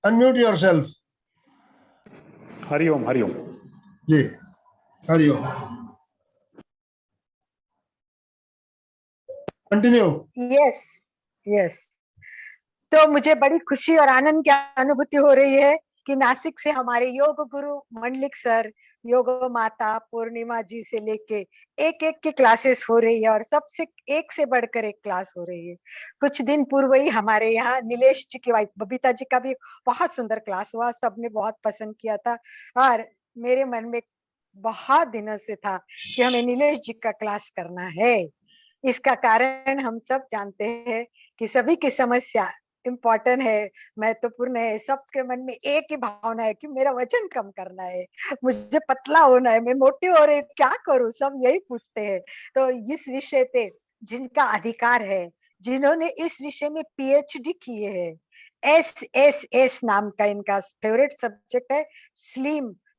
Unmute yourself. Hariom Hariom जी, Hariom. Continue. Yes yes. तो मुझे बड़ी खुशी और आनंद की अनुभूति हो रही है कि नासिक से हमारे योग गुरु मंडलिक सर, योग माता पूर्णिमा जी से लेके एक एक की क्लासेस हो रही है और सबसे एक से बढ़कर एक क्लास हो रही है। कुछ दिन पूर्व ही हमारे यहाँ नीलेश जी की वाइफ बबीता जी का भी बहुत सुंदर क्लास हुआ, सबने बहुत पसंद किया था। और मेरे मन में बहुत दिनों से था कि हमें नीलेश जी का क्लास करना है। इसका कारण हम सब जानते हैं कि सभी की समस्या इम्पोर्टेंट है, महत्वपूर्ण है। सबके मन में एक ही भावना है कि मेरा वजन कम करना है, मुझे पतला होना है, मैं मोटी हो रही, क्या करूं, सब यही पूछते हैं। तो इस विषय पे जिनका अधिकार है, जिन्होंने इस विषय में पीएचडी किए हैं, एस नाम का इनका फेवरेट सब्जेक्ट है,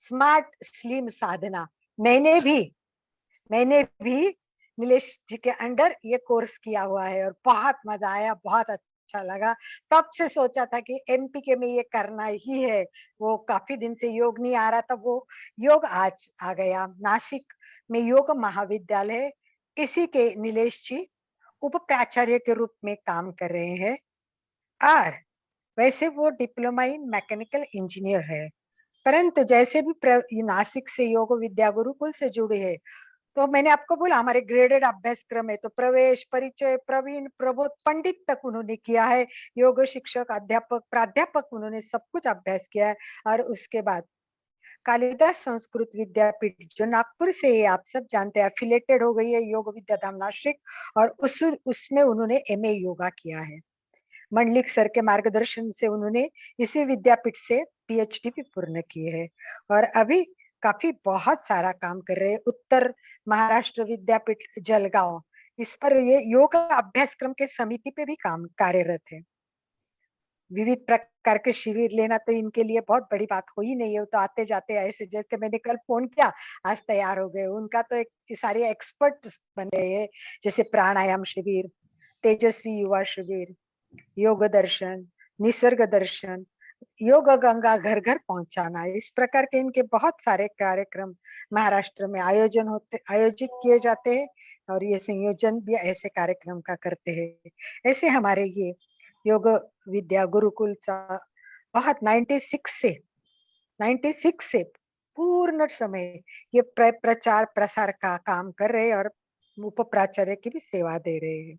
स्मार्ट स्लिम साधना। मैंने भी नीलेश जी के अंडर ये कोर्स किया हुआ है और बहुत मजा आया, बहुत अच्छा लगा। तब से सोचा था कि एमपी के में ये करना ही है। वो काफी दिन से योग नहीं आ रहा था, वो योग आज आ गया। नासिक में योग महाविद्यालय है, इसी के नीलेश जी उप प्राचार्य के रूप में काम कर रहे हैं। और वैसे वो डिप्लोमा इन मैकेनिकल इंजीनियर है, परंतु जैसे भी नासिक से योग विद्या गुरुकुल से जुड़े हैं, तो मैंने आपको बोला हमारे ग्रेडेड अभ्यासक्रम है, तो प्रवेश, परिचय, प्रवीण, प्रबोध, पंडित तक उन्होंने किया है। योग शिक्षक, अध्यापक, प्राध्यापक, उन्होंने सब कुछ अभ्यास किया है। और उसके बाद कालिदास संस्कृत विद्यापीठ जो नागपुर से है, आप सब जानते हैं, एफिलेटेड हो गई है योग विद्याधाम नासिक, और उसमें उन्होंने एमए योगा किया है। मंडलिक सर के मार्गदर्शन से उन्होंने इसी विद्यापीठ से पीएचडी भी पूर्ण किए है और अभी काफी बहुत सारा काम कर रहे हैं। उत्तर महाराष्ट्र विद्यापीठ जलगांव, इस पर ये योग अभ्यासक्रम के समिति पे भी काम कार्यरत है। विविध प्रकार के शिविर लेना तो इनके लिए बहुत बड़ी बात हो ही नहीं है, वो तो आते जाते ऐसे, जैसे मैंने कल फोन किया आज तैयार हो गए। उनका तो एक सारे एक्सपर्ट बने हैं, जैसे प्राणायाम शिविर, तेजस्वी युवा शिविर, योग दर्शन, निसर्ग दर्शन, योग गंगा घर घर पहुंचाना, इस प्रकार के इनके बहुत सारे कार्यक्रम महाराष्ट्र में आयोजित किए जाते हैं और ये संयोजन भी ऐसे कार्यक्रम का करते हैं। ऐसे हमारे ये योग विद्या गुरुकुल बहुत 96 से पूर्ण समय ये प्रचार प्रसार का काम कर रहे हैं और उप प्राचार्य की भी सेवा दे रहे हैं।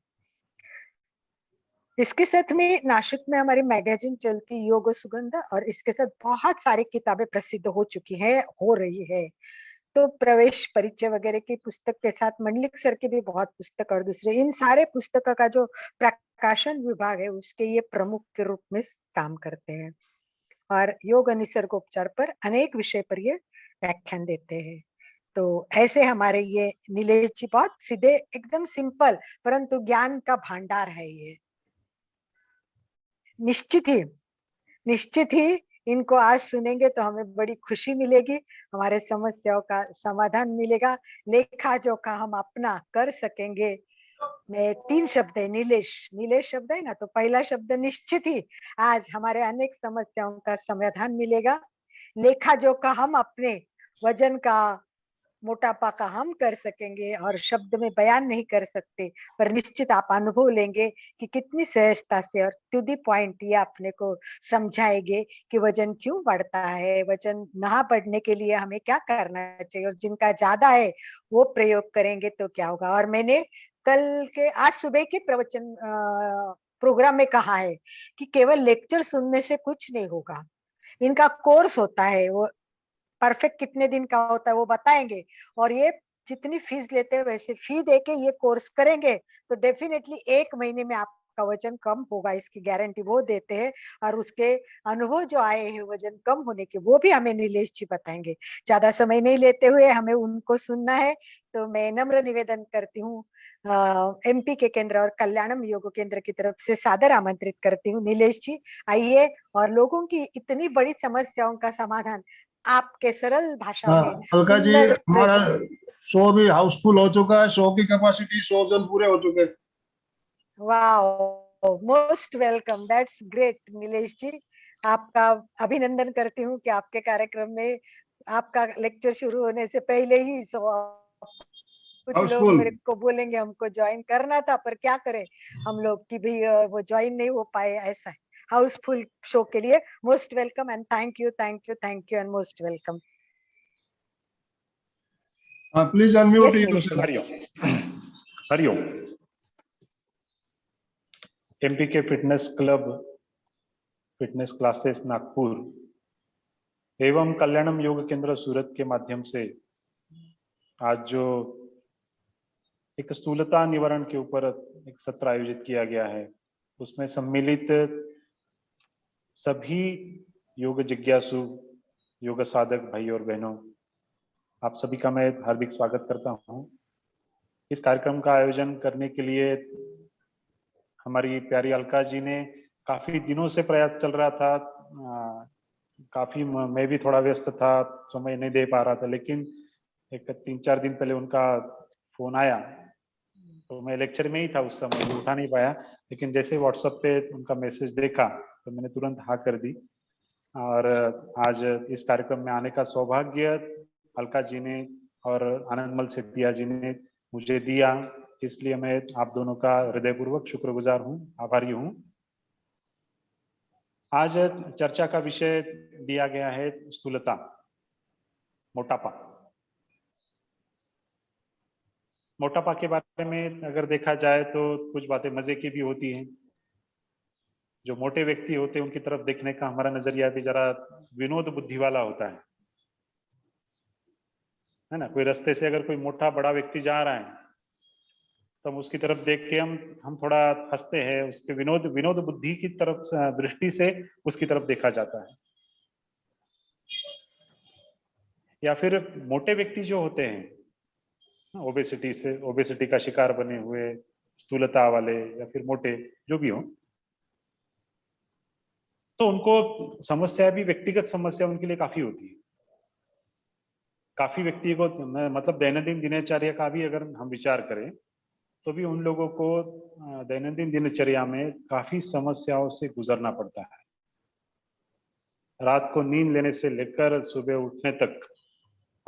इसके साथ में नासिक में हमारी मैगजीन चलती योग सुगंध, और इसके साथ बहुत सारी किताबें प्रसिद्ध हो चुकी है, हो रही है। तो प्रवेश, परिचय वगैरह की पुस्तक के साथ मंडलिक सर की भी बहुत पुस्तक और दूसरे इन सारे पुस्तकों का जो प्रकाशन विभाग है उसके ये प्रमुख के रूप में काम करते हैं और योग निसर्गोपचार पर अनेक विषय पर ये व्याख्यान देते हैं। तो ऐसे हमारे ये नीलेश जी बहुत सीधे, एकदम सिंपल, परंतु ज्ञान का भंडार है ये। निश्चित ही इनको आज सुनेंगे तो हमें बड़ी खुशी मिलेगी, हमारे समस्याओं का समाधान मिलेगा, लेखा जोखा हम अपना कर सकेंगे। मैं 3 शब्द है, नीलेश शब्द है ना, तो पहला शब्द निश्चित ही आज हमारे अनेक समस्याओं का समाधान मिलेगा। लेखा जोखा हम अपने वजन का, मोटापा का हम कर सकेंगे और शब्द में बयान नहीं कर सकते, पर निश्चित आप अनुभव लेंगे कि कितनी सहजता से और टू दी पॉइंट ये अपने को समझाएंगे कि वजन क्यों बढ़ता है, वजन ना बढ़ने के लिए हमें क्या करना चाहिए, और जिनका ज्यादा है वो प्रयोग करेंगे तो क्या होगा। और मैंने कल के आज सुबह के प्रवचन प्रोग्राम में कहा है कि केवल लेक्चर सुनने से कुछ नहीं होगा, इनका कोर्स होता है, वो परफेक्ट कितने दिन का होता है वो बताएंगे, और ये जितनी फीस लेते हैं वैसे फी देके ये कोर्स करेंगे तो डेफिनेटली 1 महीने में आपका वजन कम होगा, इसकी गारंटी वो देते हैं। और उसके अनुभव जो आए हैं वजन कम होने के, वो भी हमें नीलेश जी बताएंगे। ज्यादा समय नहीं लेते हुए हमें उनको सुनना है, तो मैं नम्र निवेदन करती हूँ एमपी के केंद्र और कल्याणम योग केंद्र की तरफ से सादर आमंत्रित करती हूँ। नीलेश जी आइए और लोगों की इतनी बड़ी समस्याओं का समाधान आपके सरल भाषा में, अलका जी, सुंदर हमारा शो भी हाउसफुल हो चुका है, शो की कैपेसिटी 100 जन पूरे हो चुके हैं। Wow, most welcome, that's great Nilesh ji. आपका अभिनंदन करती हूँ कि आपके कार्यक्रम में आपका लेक्चर शुरू होने से पहले ही कुछ लोग हाउसफुल। मेरे को बोलेंगे हमको ज्वाइन करना था पर क्या करें हम लोग की भी वो ज्वाइन नहीं हो पाए, ऐसा है। हाउसफुल शो के लिए most welcome and thank you, thank you, thank you and most welcome. Please unmute yes Nilesh yourself. भैया। हरिओम। हरिओम। MPK fitness club, fitness classes Nagpur एवं कल्याणम योग केंद्र सूरत के माध्यम से आज जो एक स्थूलता निवारण के ऊपर एक सत्र आयोजित किया गया है, उसमें सम्मिलित सभी योग जिज्ञासु, योग साधक भाई और बहनों, आप सभी का मैं हार्दिक स्वागत करता हूं। इस कार्यक्रम का आयोजन करने के लिए हमारी प्यारी अलका जी ने काफी दिनों से प्रयास चल रहा था। काफी मैं भी थोड़ा व्यस्त था, समय नहीं दे पा रहा था, लेकिन एक 3-4 दिन पहले उनका फोन आया तो मैं लेक्चर में ही था उस समय, तो उठा नहीं पाया, लेकिन जैसे व्हाट्सएप पे उनका मैसेज देखा तो मैंने तुरंत हाँ कर दी। और आज इस कार्यक्रम में आने का सौभाग्य अलका जी ने और आनंदमल सेठिया जी ने मुझे दिया, इसलिए मैं आप दोनों का हृदयपूर्वक शुक्रगुजार हूँ, आभारी हूँ। आज चर्चा का विषय दिया गया है स्थूलता, मोटापा। मोटापा के बारे में अगर देखा जाए तो कुछ बातें मजे की भी होती हैं। जो मोटे व्यक्ति होते हैं उनकी तरफ देखने का हमारा नजरिया भी जरा विनोद बुद्धि वाला होता है ना। कोई रास्ते से अगर कोई मोटा बड़ा व्यक्ति जा रहा है तो हम उसकी तरफ देख के हम थोड़ा हंसते हैं, उसके विनोद विनोद बुद्धि की तरफ दृष्टि से उसकी तरफ देखा जाता है। या फिर मोटे व्यक्ति जो होते हैं ओबेसिटी का शिकार बने हुए, स्थूलता वाले या फिर मोटे जो भी हो, तो उनको समस्या भी व्यक्तिगत समस्या उनके लिए काफी होती है। काफी व्यक्ति को मतलब दैनंदिन दिनचर्या का भी अगर हम विचार करें तो भी उन लोगों को दैनंदिन दिनचर्या में काफी समस्याओं से गुजरना पड़ता है। रात को नींद लेने से लेकर सुबह उठने तक,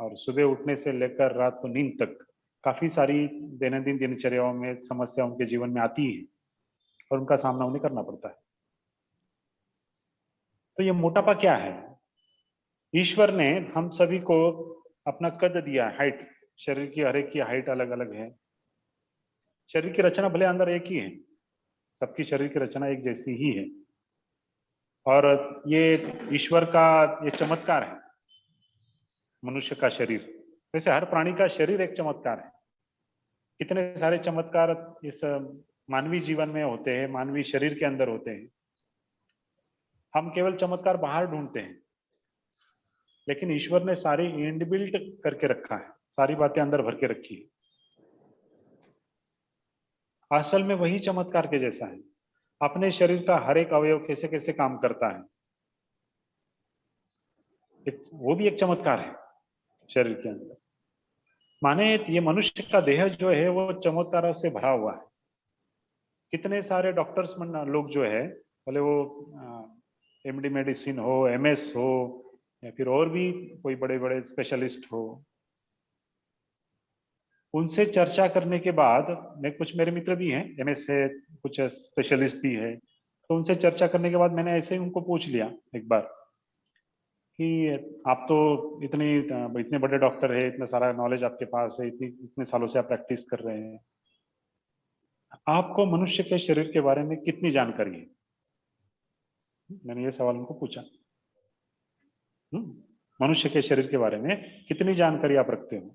और सुबह उठने से लेकर रात को नींद तक काफी सारी दैनंदिन दिनचर्याओं में समस्या उनके जीवन में आती है और उनका सामना उन्हें करना पड़ता है। तो ये मोटापा क्या है? ईश्वर ने हम सभी को अपना कद दिया, हाइट, शरीर की हर एक की हाइट अलग अलग है। शरीर की रचना भले अंदर एक ही है, सबकी शरीर की रचना एक जैसी ही है, और ये ईश्वर का ये चमत्कार है मनुष्य का शरीर। वैसे हर प्राणी का शरीर एक चमत्कार है। कितने सारे चमत्कार इस मानवीय जीवन में होते हैं, मानवीय शरीर के अंदर होते हैं। हम केवल चमत्कार बाहर ढूंढते हैं, लेकिन ईश्वर ने सारी इनबिल्ट करके रखा है, सारी बातें अंदर भर के रखी है। असल में वही चमत्कार के जैसा है। अपने शरीर का हर एक अवयव कैसे कैसे काम करता है, वो भी एक चमत्कार है शरीर के अंदर। माने ये मनुष्य का देह जो है वो चमत्कारों से भरा हुआ है। कितने सारे डॉक्टर्स लोग जो है, भले वो एमडी मेडिसिन हो, एमएस हो, या फिर और भी कोई बड़े बड़े स्पेशलिस्ट हो, उनसे चर्चा करने के बाद, मैं कुछ मेरे मित्र भी हैं एमएस है, कुछ स्पेशलिस्ट भी है, तो उनसे चर्चा करने के बाद मैंने ऐसे ही उनको पूछ लिया एक बार कि आप तो इतने बड़े डॉक्टर है, इतना सारा नॉलेज आपके पास है, इतने सालों से आप प्रैक्टिस कर रहे हैं, आपको मनुष्य के शरीर के बारे में कितनी जानकारी है? मैंने ये सवाल उनको पूछा। मनुष्य के शरीर के बारे में कितनी जानकारी आप रखते हो?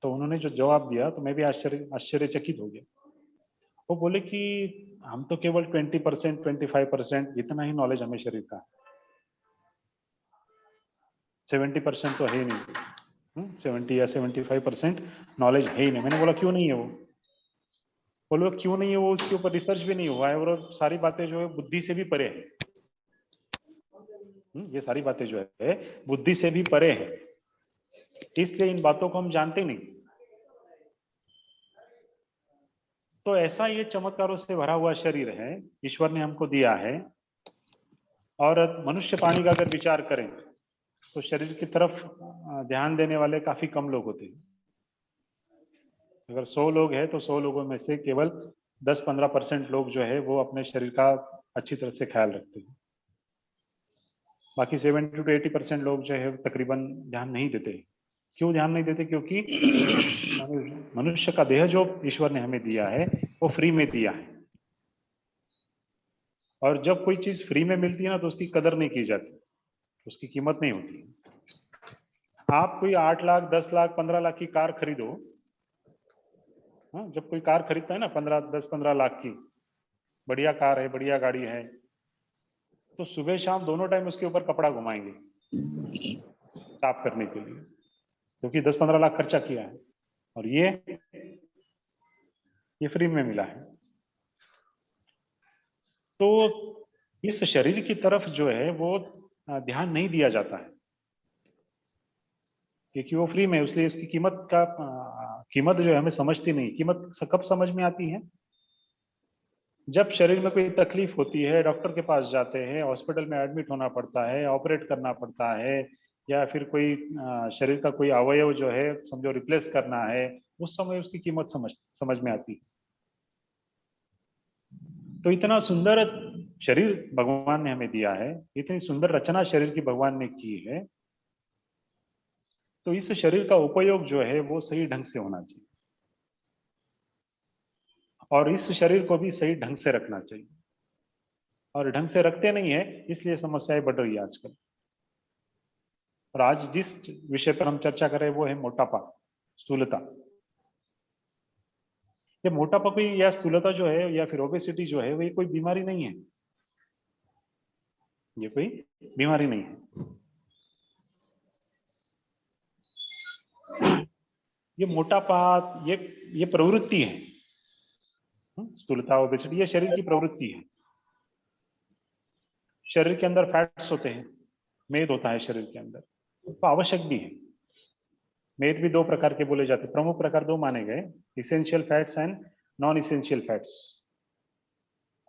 तो उन्होंने जो जवाब दिया तो मैं भी आश्चर्यचकित हो गया। वो बोले कि हम तो केवल 20%, 25% इतना ही नॉलेज हमें शरीर का, 70% तो है ही नहीं। 70 या 75% नॉलेज है ही नहीं। मैंने बोला क्यों नहीं है वो? बोलो क्यों नहीं है वो, उसके ऊपर रिसर्च भी नहीं हुआ है और सारी बातें जो है बुद्धि से भी परे है। ये सारी बातें जो है बुद्धि से भी परे है, इसलिए इन बातों को हम जानते नहीं। तो ऐसा ये चमत्कारों से भरा हुआ शरीर है, ईश्वर ने हमको दिया है। और मनुष्य प्राणी का अगर विचार करें तो शरीर की तरफ ध्यान देने वाले काफी कम लोग होते हैं। अगर 100 लोग हैं तो 100 लोगों में से केवल 10-15% लोग जो है वो अपने शरीर का अच्छी तरह से ख्याल रखते हैं। बाकी 70 to 80% लोग जो है तकरीबन ध्यान नहीं देते। क्यों ध्यान नहीं देते? क्योंकि मनुष्य का देह जो ईश्वर ने हमें दिया है वो फ्री में दिया है, और जब कोई चीज फ्री में मिलती है ना तो उसकी कदर नहीं की जाती, उसकी कीमत नहीं होती। आप कोई 8 लाख 10 लाख 15 लाख की कार खरीदो, हाँ, जब कोई कार खरीदता है ना 10-15 लाख की बढ़िया कार है, बढ़िया गाड़ी है, तो सुबह शाम दोनों टाइम उसके ऊपर कपड़ा घुमाएंगे साफ करने के लिए, क्योंकि 10-15 लाख खर्चा किया है और ये फ्री में मिला है। तो इस शरीर की तरफ जो है वो ध्यान नहीं दिया जाता है क्योंकि वो फ्री में, इसलिए उसकी कीमत जो है हमें समझती नहीं। कीमत कब समझ में आती है? जब शरीर में कोई तकलीफ होती है, डॉक्टर के पास जाते हैं, हॉस्पिटल में एडमिट होना पड़ता है, ऑपरेट करना पड़ता है, या फिर कोई शरीर का कोई अवयव जो है समझो रिप्लेस करना है, उस समय उसकी कीमत समझ में आती है। तो इतना सुंदर शरीर भगवान ने हमें दिया है, इतनी सुंदर रचना शरीर की भगवान ने की है, तो इस शरीर का उपयोग जो है वो सही ढंग से होना चाहिए और इस शरीर को भी सही ढंग से रखना चाहिए। और ढंग से रखते नहीं है, इसलिए समस्याएं बढ़ रही है आजकल। और आज जिस विषय पर हम चर्चा कर रहे हैं वो है मोटापा, स्थूलता। ये मोटापा कोई या स्थूलता जो है या फिर ओबेसिटी जो है, वो ये कोई बीमारी नहीं है, ये कोई बीमारी नहीं है। ये मोटापा ये प्रवृत्ति है। स्थूलता ओबेसिटी ये शरीर की प्रवृत्ति है। शरीर के अंदर फैट्स होते हैं, मेद होता है शरीर के अंदर, तो आवश्यक भी है। मेद भी 2 प्रकार के बोले जाते हैं, प्रमुख प्रकार 2 माने गए, essential fats and non essential fats.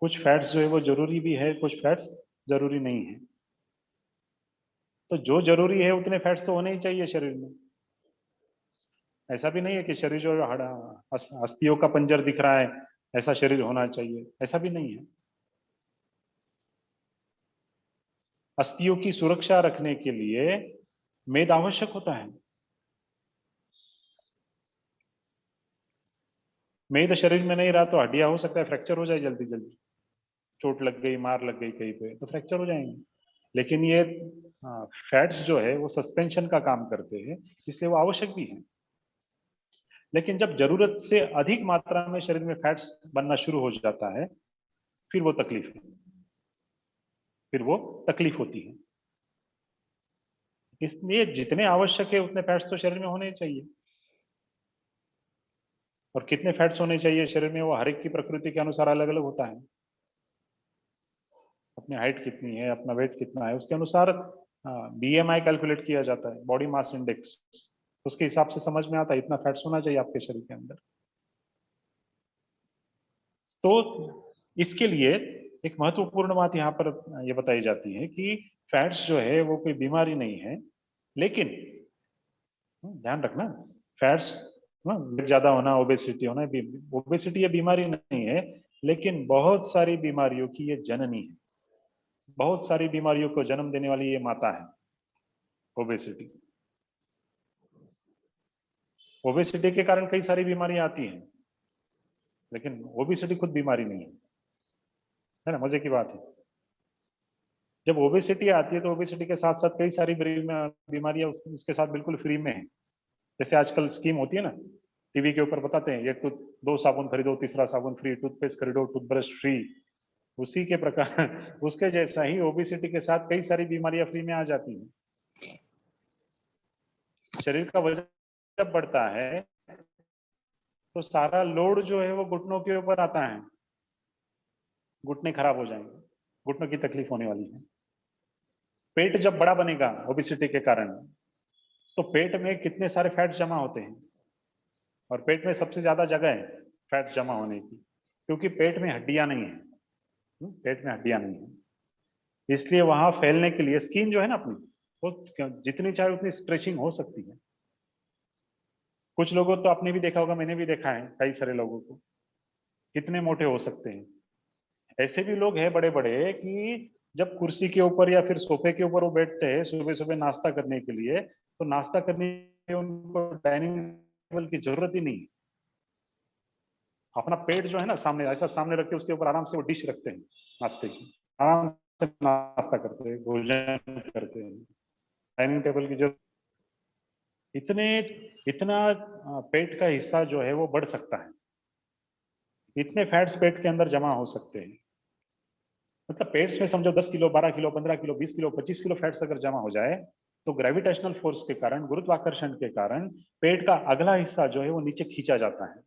कुछ फैट्स जो है वो जरूरी भी है, कुछ फैट्स जरूरी नहीं है। तो जो जरूरी है उतने फैट्स तो होने ही चाहिए शरीर में। ऐसा भी नहीं है कि शरीर जो अस्थियों का पंजर दिख रहा है ऐसा शरीर होना चाहिए, ऐसा भी नहीं है। अस्थियों की सुरक्षा रखने के लिए मेद आवश्यक होता है। मेद शरीर में नहीं रहा तो हड्डियां हो सकता है फ्रैक्चर हो जाए जल्दी जल्दी, चोट लग गई, मार लग गई कहीं पे तो फ्रैक्चर हो जाएंगे। लेकिन ये फैट्स जो है वो सस्पेंशन का काम करते हैं, इसलिए वो आवश्यक भी है। लेकिन जब जरूरत से अधिक मात्रा में शरीर में फैट्स बनना शुरू हो जाता है, फिर वो तकलीफ है, फिर वो तकलीफ होती है। इसलिए जितने आवश्यक है उतने फैट्स तो शरीर में होने चाहिए। और कितने फैट्स होने चाहिए शरीर में, वो हर एक की प्रकृति के अनुसार अलग अलग होता है। अपनी हाइट कितनी है, अपना वेट कितना है, उसके अनुसार बीएमआई कैलकुलेट किया जाता है, बॉडी मास इंडेक्स। उसके हिसाब से समझ में आता है इतना फैट्स होना चाहिए आपके शरीर के अंदर। तो इसके लिए एक महत्वपूर्ण बात यहाँ पर ये बताई जाती है कि फैट्स जो है वो कोई बीमारी नहीं है, लेकिन ध्यान रखना, फैट्स ज्यादा होना, ओबेसिटी होना, ओबेसिटी ये बीमारी नहीं है, लेकिन बहुत सारी बीमारियों की ये जननी है। बहुत सारी बीमारियों को जन्म देने वाली ये माता है ओबेसिटी। ओबेसिटी के कारण कई सारी बीमारियां आती हैं, लेकिन ओबेसिटी खुद बीमारी नहीं है ना। मजे की बात है, जब ओबेसिटी आती है तो ओबेसिटी के साथ साथ कई सारी बीमारियां उसके साथ बिल्कुल फ्री में है। जैसे आजकल स्कीम होती है ना, टीवी के ऊपर बताते हैं, ये 2 साबुन खरीदो, तीसरा साबुन फ्री, टूथपेस्ट खरीदो, टूथब्रश फ्री। उसी के प्रकार उसके जैसा ही ओबेसिटी के साथ कई सारी बीमारियां फ्री में आ जाती हैं। शरीर का वजन जब बढ़ता है तो सारा लोड जो है वो घुटनों के ऊपर आता है, घुटने खराब हो जाएंगे, घुटनों की तकलीफ होने वाली है। पेट जब बड़ा बनेगा ओबेसिटी के कारण, तो पेट में कितने सारे फैट्स जमा होते हैं, और पेट में सबसे ज्यादा जगह है फैट्स जमा होने की, क्योंकि पेट में हड्डियां नहीं है। पेट में हड्डियां नहीं है, इसलिए वहां फैलने के लिए स्किन जो है ना अपनी, वो जितनी चाहे उतनी स्ट्रेचिंग हो सकती है। कुछ लोगों तो आपने भी देखा होगा, मैंने भी देखा है कई सारे लोगों को, कितने मोटे हो सकते हैं। ऐसे भी लोग हैं बड़े बड़े कि जब कुर्सी के ऊपर या फिर सोफे के ऊपर वो बैठते हैं सुबह सुबह नाश्ता करने के लिए, तो नाश्ता करने के लिए उनको डाइनिंग टेबल की जरूरत ही नहीं है। अपना पेट जो है ना सामने, ऐसा सामने रख के उसके ऊपर आराम से वो डिश रखते हैं नाश्ते की, आराम से नाश्ता करते हैं, भोजन करते हैं। डाइनिंग टेबल की जो इतना पेट का हिस्सा जो है वो बढ़ सकता है, इतने फैट्स पेट के अंदर जमा हो सकते हैं। मतलब पेट्स में समझो 10 kilo, 12 kilo, 15 kilo, 20 kilo, 25 kilo fats अगर जमा हो जाए, तो ग्रेविटेशनल फोर्स के कारण, गुरुत्वाकर्षण के कारण पेट का अगला हिस्सा जो है वो नीचे खींचा जाता है।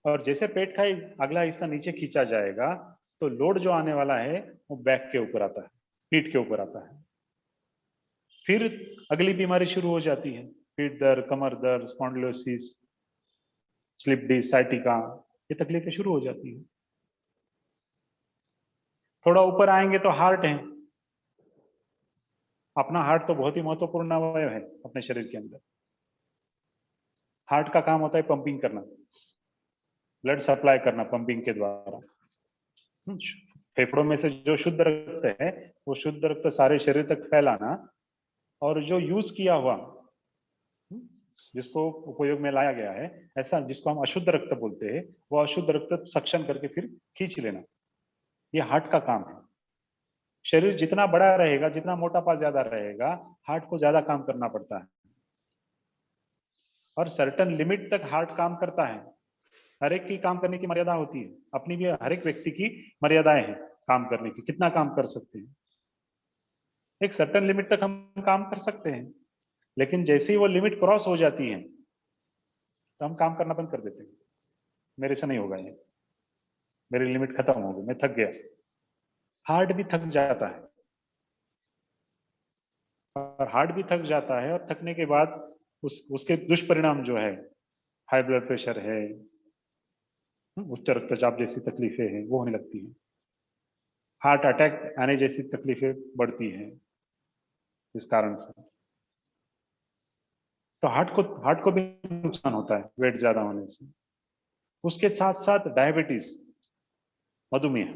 और जैसे पेट का अगला हिस्सा नीचे खींचा जाएगा, तो लोड जो आने वाला है वो बैक के ऊपर आता है, पीठ के ऊपर आता है। फिर अगली बीमारी शुरू हो जाती है, पीठ दर्द, कमर दर्द, स्पॉन्डिलोसिस, स्लिप डिस्क, साइटिका, ये तकलीफें शुरू हो जाती है। थोड़ा ऊपर आएंगे तो हार्ट है। अपना हार्ट तो बहुत ही महत्वपूर्ण अवयव है अपने शरीर के अंदर। हार्ट का काम होता है पंपिंग करना, ब्लड सप्लाई करना पंपिंग के द्वारा। फेफड़ों में से जो शुद्ध रक्त है वो शुद्ध रक्त सारे शरीर तक फैलाना, और जो यूज किया हुआ, जिसको उपयोग में लाया गया है, ऐसा जिसको हम अशुद्ध रक्त बोलते हैं, वो अशुद्ध रक्त सक्शन करके फिर खींच लेना, ये हार्ट का काम है। शरीर जितना बड़ा रहेगा, जितना मोटापा ज्यादा रहेगा, हार्ट को ज्यादा काम करना पड़ता है। और सर्टन लिमिट तक हार्ट काम करता है। हर एक की काम करने की मर्यादा होती है, अपनी भी हर एक व्यक्ति की मर्यादाएं हैं काम करने की, कितना काम कर सकते हैं। एक सर्टन लिमिट तक हम काम कर सकते हैं, लेकिन जैसे ही वो लिमिट क्रॉस हो जाती है तो हम काम करना बंद कर देते हैं। मेरे से नहीं होगा ये, मेरी लिमिट खत्म हो गई, मैं थक गया। हार्ट भी थक जाता है, और हार्ट भी थक जाता है, और थकने के बाद उसके दुष्परिणाम जो है, हाई ब्लड प्रेशर है, उच्च रक्तचाप जैसी तकलीफें हैं वो होने लगती हैं। हार्ट अटैक आने जैसी तकलीफें बढ़ती हैं इस कारण से। तो हार्ट को भी नुकसान होता है वेट ज्यादा होने से। उसके साथ साथ डायबिटीज, मधुमेह,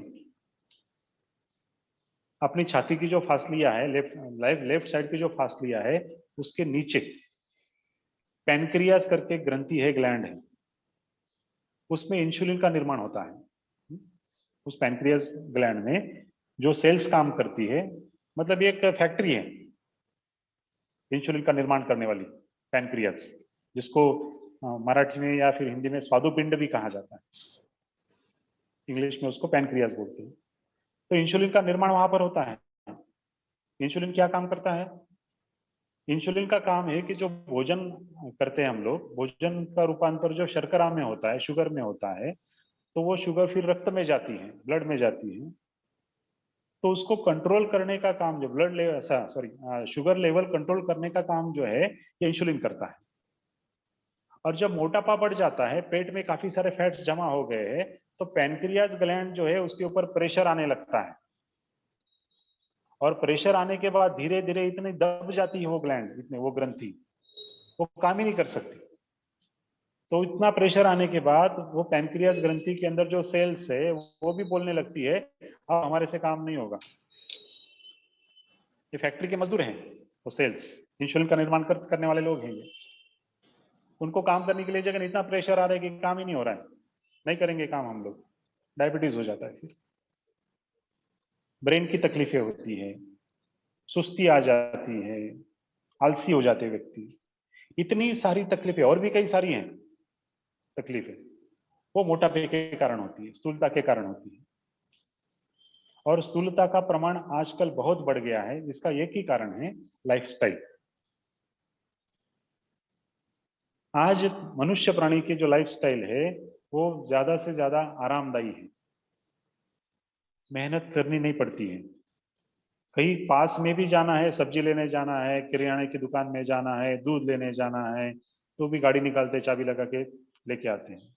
अपनी छाती की जो फासलियां है, लेफ्ट साइड की जो फासलियां है, उसके नीचे पैनक्रियास करके ग्रंथि है, ग्लैंड है, उसमें इंसुलिन का निर्माण होता है। उस पैनक्रियास ग्लैंड में जो सेल्स काम करती है, मतलब ये एक फैक्ट्री है इंसुलिन का निर्माण करने वाली, पैनक्रियास, जिसको मराठी में या फिर हिंदी में स्वादुपिंड भी कहा जाता है, इंग्लिश में उसको पैनक्रियास बोलते हैं। तो इंसुलिन का निर्माण वहां पर होता है। इंसुलिन क्या काम करता है? इंसुलिन का काम है कि जो भोजन करते हैं हम लोग, भोजन का रूपांतर जो शर्करा में होता है, शुगर में होता है, तो वो शुगर फिर रक्त में जाती है, ब्लड में जाती है। तो उसको कंट्रोल करने का काम, जो blood level, sugar level control करने का काम जो है, ये इंसुलिन करता है। और जब मोटापा बढ़ जाता है, पेट में काफी सारे फैट्स जमा हो गए हैं, तो पैनक्रियास ग्लैंड जो है उसके ऊपर प्रेशर आने लगता है। और प्रेशर आने के बाद धीरे धीरे इतनी दब जाती है वो ग्लैंड, इतने वो ग्रंथि, वो काम ही नहीं कर सकती। तो इतना प्रेशर आने के बाद वो पैनक्रियास ग्रंथि के अंदर जो सेल्स है वो भी बोलने लगती है, अब हमारे से काम नहीं होगा। ये फैक्ट्री के मजदूर हैं वो सेल्स, इंसुलिन का निर्माण करने वाले लोग हैं ये। उनको काम करने के लिए जगह इतना प्रेशर आ रहा है कि काम ही नहीं हो रहा है, नहीं करेंगे काम हम लोग, डायबिटीज हो जाता है। फिर ब्रेन की तकलीफें होती है, सुस्ती आ जाती है, आलसी हो जाते हैं व्यक्ति। इतनी सारी तकलीफें, और भी कई सारी हैं तकलीफें, वो मोटापे के कारण होती है, स्थूलता के कारण होती है। और स्थूलता का प्रमाण आजकल बहुत बढ़ गया है, इसका एक ही कारण है, लाइफस्टाइल। आज मनुष्य प्राणी की जो लाइफस्टाइल है वो ज्यादा से ज्यादा आरामदायी है, मेहनत करनी नहीं पड़ती है। कहीं पास में भी जाना है, सब्जी लेने जाना है, किराने की दुकान में जाना है, दूध लेने जाना है, तो भी गाड़ी निकालते चाबी लगा के लेके आते हैं।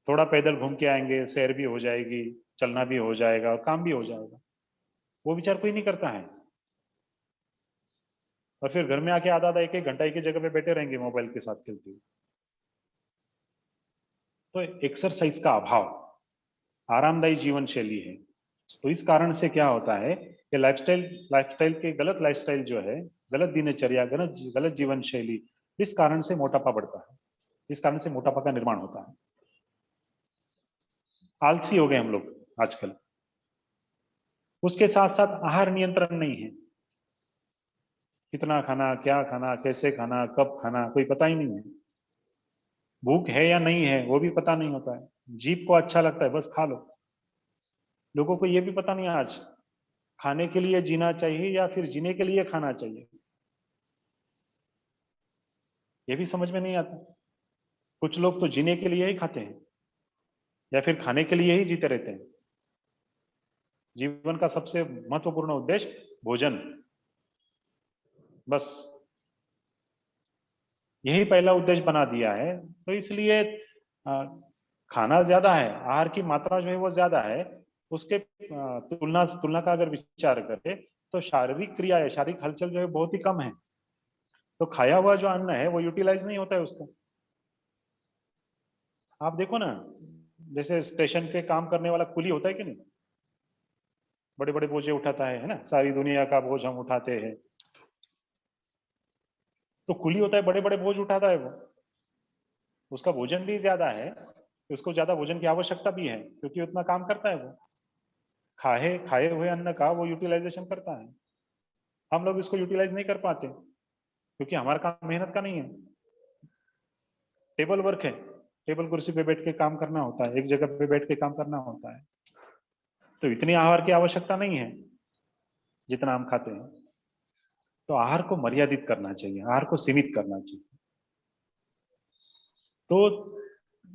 थोड़ा पैदल घूम के आएंगे, सैर भी हो जाएगी, चलना भी हो जाएगा और काम भी हो जाएगा। वो विचार कोई नहीं करता है। और फिर घर में आके आधा आधा एक एक घंटा एक ही जगह पे बैठे रहेंगे मोबाइल के साथ खेलते हुए। तो एक्सरसाइज का अभाव आरामदायी जीवन शैली है। तो इस कारण से क्या होता है कि लाइफस्टाइल के गलत लाइफस्टाइल जो है, गलत दिनचर्या, गलत गलत जीवन शैली, इस कारण से मोटापा बढ़ता है, इस कारण से मोटापा का निर्माण होता है। आलसी हो गए हम लोग आजकल। उसके साथ साथ आहार नियंत्रण नहीं है। कितना खाना, क्या खाना, कैसे खाना, कब खाना, कोई पता ही नहीं है। भूख है या नहीं है वो भी पता नहीं होता है। जीभ को अच्छा लगता है, बस खा लो। लोगों को ये भी पता नहीं आज खाने के लिए जीना चाहिए या फिर जीने के लिए खाना चाहिए, ये भी समझ में नहीं आता। कुछ लोग तो जीने के लिए ही खाते हैं या फिर खाने के लिए ही जीते रहते हैं। जीवन का सबसे महत्वपूर्ण उद्देश्य भोजन, बस यही पहला उद्देश्य बना दिया है। तो इसलिए खाना ज्यादा है, आहार की मात्रा जो है वो ज्यादा है। उसके तुलना का अगर विचार करें तो शारीरिक क्रिया है, शारीरिक हलचल जो है बहुत ही कम है। तो खाया हुआ जो अन्न है वो यूटिलाइज नहीं होता है उसका। आप देखो ना, जैसे स्टेशन पे काम करने वाला कुली होता है कि नहीं, बड़े बड़े बोझे उठाता है ना, सारी दुनिया का बोझ हम उठाते हैं। तो कुली होता है, बड़े बड़े बोझ उठाता है वो, उसका भोजन भी ज्यादा है, उसको ज्यादा भोजन की आवश्यकता भी है क्योंकि उतना काम करता है वो। खाए खाए हुए अन्न का वो यूटिलाइजेशन करता है। हम लोग इसको यूटिलाइज नहीं कर पाते क्योंकि हमारा काम मेहनत का नहीं है, टेबल वर्क है। टेबल कुर्सी पे बैठ के काम करना होता है, एक जगह पे बैठ के काम करना होता है। तो इतनी आहार की आवश्यकता नहीं है जितना हम खाते हैं। तो आहार को मर्यादित करना चाहिए, आहार को सीमित करना चाहिए। तो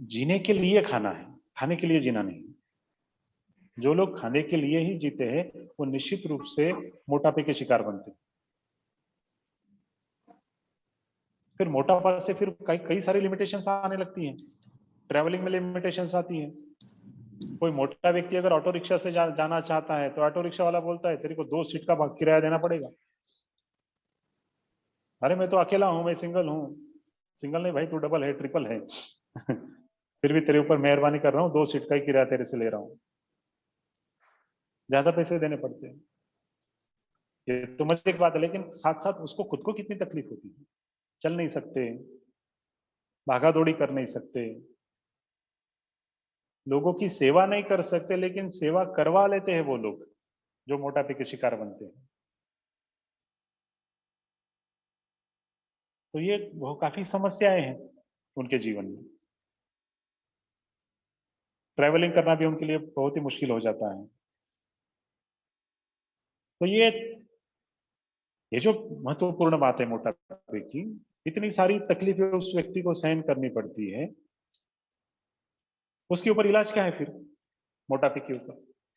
जीने के लिए खाना है, खाने के लिए जीना नहीं। जो लोग खाने के लिए ही जीते हैं वो निश्चित रूप से मोटापे के शिकार बनते हैं। फिर मोटापा से फिर कई कई सारी लिमिटेशंस आने लगती हैं। ट्रैवलिंग में लिमिटेशंस आती हैं। कोई मोटा व्यक्ति अगर ऑटो रिक्शा से जाना चाहता है तो ऑटो रिक्शा वाला बोलता है तेरे को 2 सीट का किराया देना पड़ेगा। अरे मैं तो अकेला हूं, मैं सिंगल हूँ। सिंगल नहीं भाई, तू डबल है, ट्रिपल है। फिर भी तेरे ऊपर मेहरबानी कर रहा हूँ, 2 सीट का ही किराया तेरे से ले रहा हूँ। ज्यादा पैसे देने पड़ते हैं। ये तो मजे की बात है, लेकिन साथ साथ उसको खुद को कितनी तकलीफ होती है। चल नहीं सकते, भागा दौड़ी कर नहीं सकते, लोगों की सेवा नहीं कर सकते, लेकिन सेवा करवा लेते हैं वो लोग जो मोटापे के शिकार बनते हैं। तो ये वो काफी समस्याएं हैं उनके जीवन में। ट्रैवलिंग करना भी उनके लिए बहुत ही मुश्किल हो जाता है। तो ये जो महत्वपूर्ण बात है मोटापे की, इतनी सारी तकलीफें उस व्यक्ति को सहन करनी पड़ती है। उसके ऊपर इलाज क्या है फिर? मोटापे के ऊपर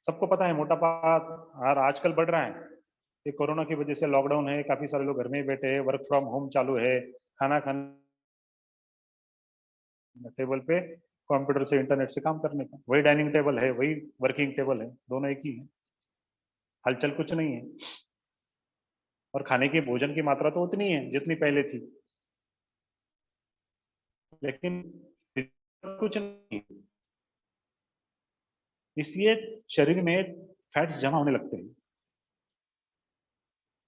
सबको पता है मोटापा और आजकल बढ़ रहा है। ये कोरोना की वजह से लॉकडाउन है, काफी सारे लोग घर में ही बैठे हैं, वर्क फ्रॉम होम चालू है। खाना खाना टेबल पे कंप्यूटर से, इंटरनेट से काम करने का, वही डाइनिंग टेबल है, वही वर्किंग टेबल है, दोनों एक ही है। हलचल कुछ नहीं है। और खाने के भोजन की मात्रा तो उतनी है जितनी पहले थी, लेकिन कुछ नहीं। इसलिए शरीर में फैट्स जमा होने लगते हैं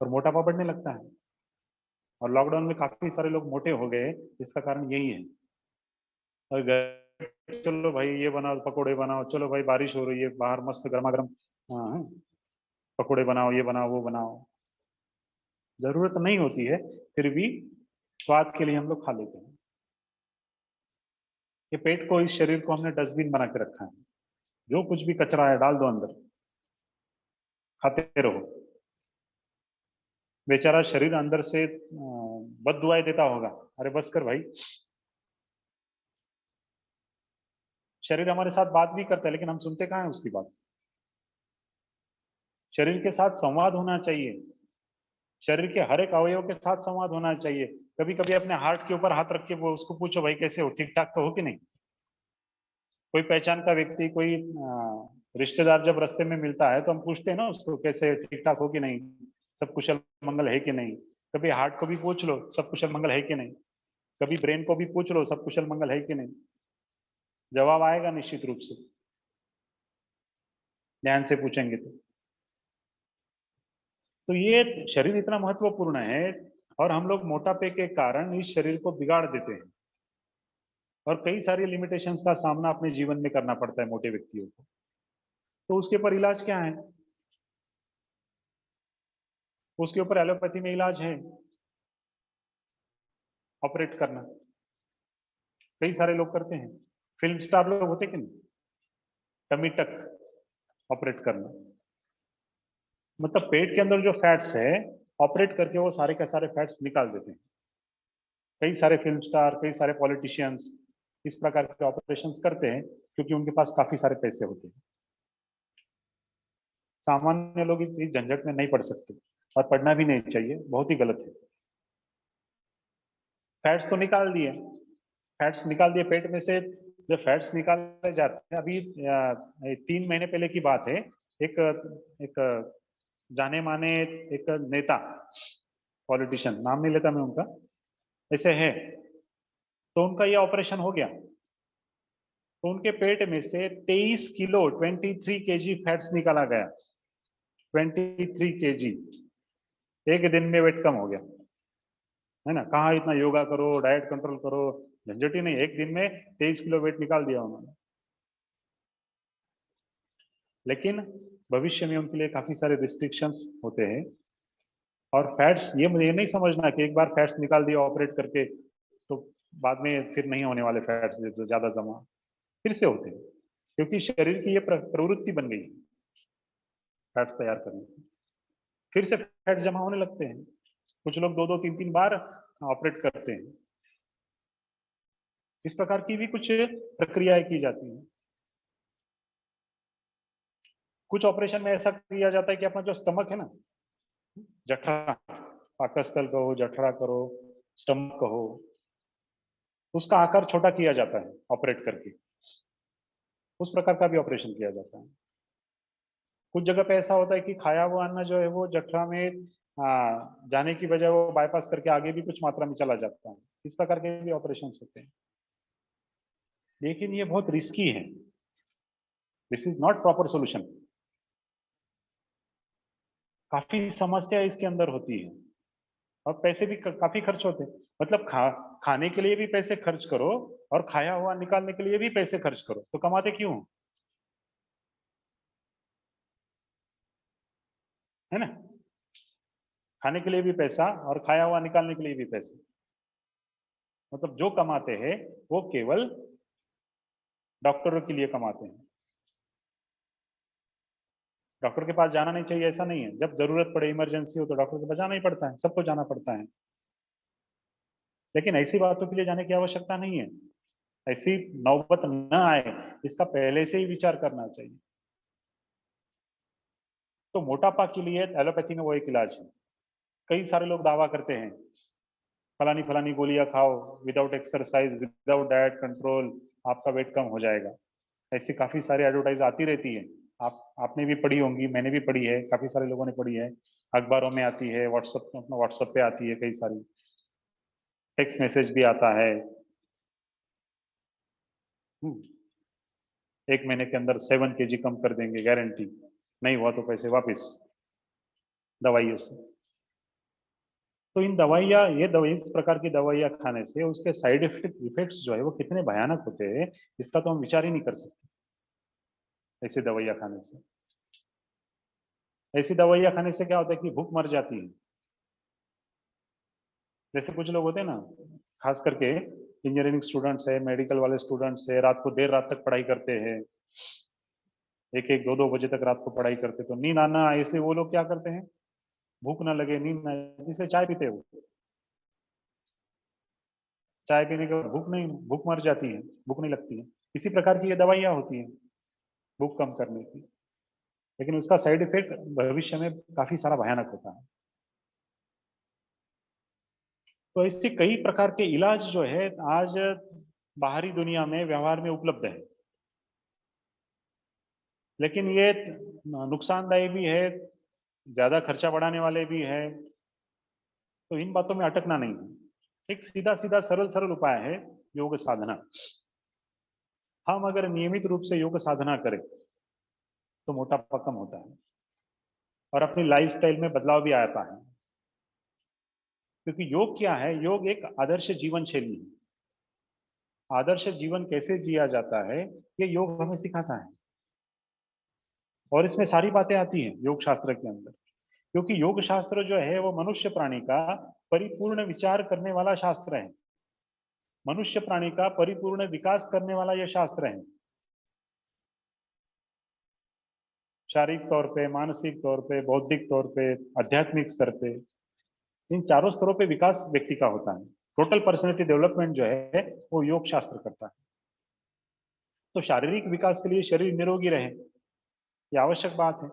और मोटापा बढ़ने लगता है। और लॉकडाउन में काफी सारे लोग मोटे हो गए, इसका कारण यही है। और चलो भाई ये बनाओ, पकोड़े बनाओ, चलो भाई बारिश हो रही है बाहर, मस्त गर्मा गर्म हाँ पकोड़े बनाओ, ये बनाओ, वो बनाओ। जरूरत नहीं होती है, फिर भी स्वाद के लिए हम लोग खा लेते हैं। ये पेट को, इस शरीर को हमने डस्टबिन बना के रखा है। जो कुछ भी कचरा है डाल दो अंदर, खाते रहो। बेचारा शरीर अंदर से बद दुआएं देता होगा, अरे बस कर भाई। शरीर हमारे साथ बात भी करता है लेकिन हम सुनते कहाँ हैं उसकी बात। शरीर के साथ संवाद होना चाहिए, शरीर के हर एक अवयव के साथ संवाद होना चाहिए। कभी कभी अपने हार्ट के ऊपर हाथ रख के वो उसको पूछो भाई कैसे हो, ठीक ठाक तो हो कि नहीं। कोई पहचान का व्यक्ति, कोई रिश्तेदार जब रास्ते में मिलता है तो हम पूछते हैं ना उसको, कैसे ठीक ठाक हो कि नहीं, सब कुशल मंगल है कि नहीं। कभी हार्ट को भी पूछ लो, सब कुशल मंगल है कि नहीं। कभी ब्रेन को भी पूछ लो, सब कुशल मंगल है कि नहीं। जवाब आएगा निश्चित रूप से, ध्यान से पूछेंगे तो ये शरीर इतना महत्वपूर्ण है, और हम लोग मोटापे के कारण इस शरीर को बिगाड़ देते हैं, और कई सारी लिमिटेशंस का सामना अपने जीवन में करना पड़ता है मोटे व्यक्तियों को। तो उसके ऊपर इलाज क्या है? उसके ऊपर एलोपैथी में इलाज है, ऑपरेट करना। कई सारे लोग करते हैं, फिल्म स्टार लोग होते कि नहीं, टमी टक ऑपरेट करना, मतलब पेट के अंदर जो फैट्स है ऑपरेट करके वो सारे के सारे फैट्स निकाल देते हैं। कई सारे फिल्म स्टार, कई सारे पॉलिटिशियंस इस प्रकार के ऑपरेशंस करते हैं क्योंकि उनके पास काफी सारे पैसे होते हैं। सामान्य लोग इस झंझट में नहीं पड़ सकते, और पढ़ना भी नहीं चाहिए, बहुत ही गलत है। फैट्स तो निकाल दिए, फैट्स निकाल दिए पेट में से। जब फैट्स निकाले जाते हैं, अभी 3 महीने पहले की बात है, एक एक जाने माने एक नेता, पॉलिटिशियन, नाम नहीं लेता मैं उनका, ऐसे है, तो उनका ये ऑपरेशन हो गया, तो उनके पेट में से 23 किलो 23 केजी फैट्स निकाला गया। 23 केजी, एक दिन में वेट कम हो गया, है ना। कहाँ इतना योगा करो, डाइट कंट्रोल करो, झंझट ही नहीं, एक दिन में 23 किलो वेट निकाल दिया उन्होंने। लेकिन भविष्य में उनके लिए काफी सारे रिस्ट्रिक्शंस होते हैं, और फैट्स, ये मुझे नहीं समझना कि एक बार फैट्स निकाल दिया ऑपरेट करके तो बाद में फिर नहीं होने वाले फैट्स ज्यादा जमा, फिर से होते हैं, क्योंकि शरीर की ये प्रवृत्ति बन गई फैट्स तैयार करने की, फिर से फैट्स जमा होने लगते हैं। कुछ लोग 2-2, 3-3 बार ऑपरेट करते हैं। इस प्रकार की भी कुछ प्रक्रियाएं की जाती हैं। कुछ ऑपरेशन में ऐसा किया जाता है कि अपना जो स्टमक है ना, जठरा, पाकस्थल कहो, जठरा करो, स्टमक कहो, उसका आकार छोटा किया जाता है ऑपरेट करके, उस प्रकार का भी ऑपरेशन किया जाता है। कुछ जगह पे ऐसा होता है कि खाया हुआ अन्न जो है वो जठरा में जाने की बजाय वो बाईपास करके आगे भी कुछ मात्रा में चला जाता है। इस प्रकार के भी ऑपरेशन होते हैं, लेकिन ये बहुत रिस्की है। This is not proper solution. काफी समस्या इसके अंदर होती है, और पैसे भी काफी खर्च होते हैं। मतलब खाने के लिए भी पैसे खर्च करो, और खाया हुआ निकालने के लिए भी पैसे खर्च करो, तो कमाते क्यों हो? है ना, खाने के लिए भी पैसा और खाया हुआ निकालने के लिए भी पैसे। मतलब जो कमाते हैं वो केवल डॉक्टरों के लिए कमाते हैं। डॉक्टर के पास जाना नहीं चाहिए ऐसा नहीं है, जब जरूरत पड़े, इमरजेंसी हो तो डॉक्टर के पास जाना ही पड़ता है, सबको जाना पड़ता है। लेकिन ऐसी बातों के लिए जाने की आवश्यकता नहीं है। ऐसी नौबत न आए इसका पहले से ही विचार करना चाहिए। तो मोटापा के लिए एलोपैथी में वो एक इलाज है। कई सारे लोग दावा करते हैं फलानी फलानी गोलियां खाओ, without exercise, without diet control आपका वेट कम हो जाएगा। ऐसी काफी सारी एडवर्टाइज आती रहती है, आपने भी पढ़ी होंगी, मैंने भी पढ़ी है, काफी सारे लोगों ने पढ़ी है, अखबारों में आती है, व्हाट्सएप पे आती है, कई सारी टेक्स्ट मैसेज भी आता है। 1 महीने के अंदर 7 kg कम कर देंगे, गारंटी, नहीं हुआ तो पैसे वापस दवाइयों से। तो इन दवाइयाँ, ये दवाई, इस प्रकार की दवाइयाँ खाने से उसके साइड इफेक्ट्स जो है वो कितने भयानक होते हैं, इसका तो हम विचार ही नहीं कर सकते। ऐसी दवाइयाँ खाने से, ऐसी दवाइयाँ खाने से क्या होता है कि भूख मर जाती है। जैसे कुछ लोग होते हैं ना, खास करके इंजीनियरिंग स्टूडेंट्स है, मेडिकल वाले स्टूडेंट्स है, रात को देर रात तक पढ़ाई करते हैं, 1-1, 2-2 बजे तक रात को पढ़ाई करते, तो नींद आना आए इसलिए वो लोग क्या करते हैं, भूख ना लगे, नींद ना आए, इसलिए चाय पीते हैं। वो चाय पीने के बाद भूख मर जाती है, भूख नहीं लगती है। इसी प्रकार की ये दवाइयाँ होती हैं भूख कम करने की, लेकिन उसका साइड इफेक्ट भविष्य में काफी सारा भयानक होता है। तो इससे कई प्रकार के इलाज जो है आज बाहरी दुनिया में व्यवहार में उपलब्ध है। लेकिन ये नुकसानदायी भी है, ज्यादा खर्चा बढ़ाने वाले भी है, तो इन बातों में अटकना नहीं है। एक सीधा सीधा सरल सरल उपाय है योग साधना। हम अगर नियमित रूप से योग साधना करें तो मोटापा कम होता है और अपनी लाइफस्टाइल में बदलाव भी आता है। क्योंकि योग क्या है? योग एक आदर्श जीवन शैली है। आदर्श जीवन कैसे जिया जाता है ये योग हमें सिखाता है, और इसमें सारी बातें आती हैं योग शास्त्र के अंदर। क्योंकि योग शास्त्र जो है वो मनुष्य प्राणी का परिपूर्ण विचार करने वाला शास्त्र है, मनुष्य प्राणी का परिपूर्ण विकास करने वाला यह शास्त्र है। शारीरिक तौर पे, मानसिक तौर पे, बौद्धिक तौर पे, आध्यात्मिक स्तर पे, इन चारों स्तरों पे विकास व्यक्ति का होता है। टोटल पर्सनैलिटी डेवलपमेंट जो है वो योग शास्त्र करता है। तो शारीरिक विकास के लिए शरीर निरोगी रहे, ये आवश्यक बात है।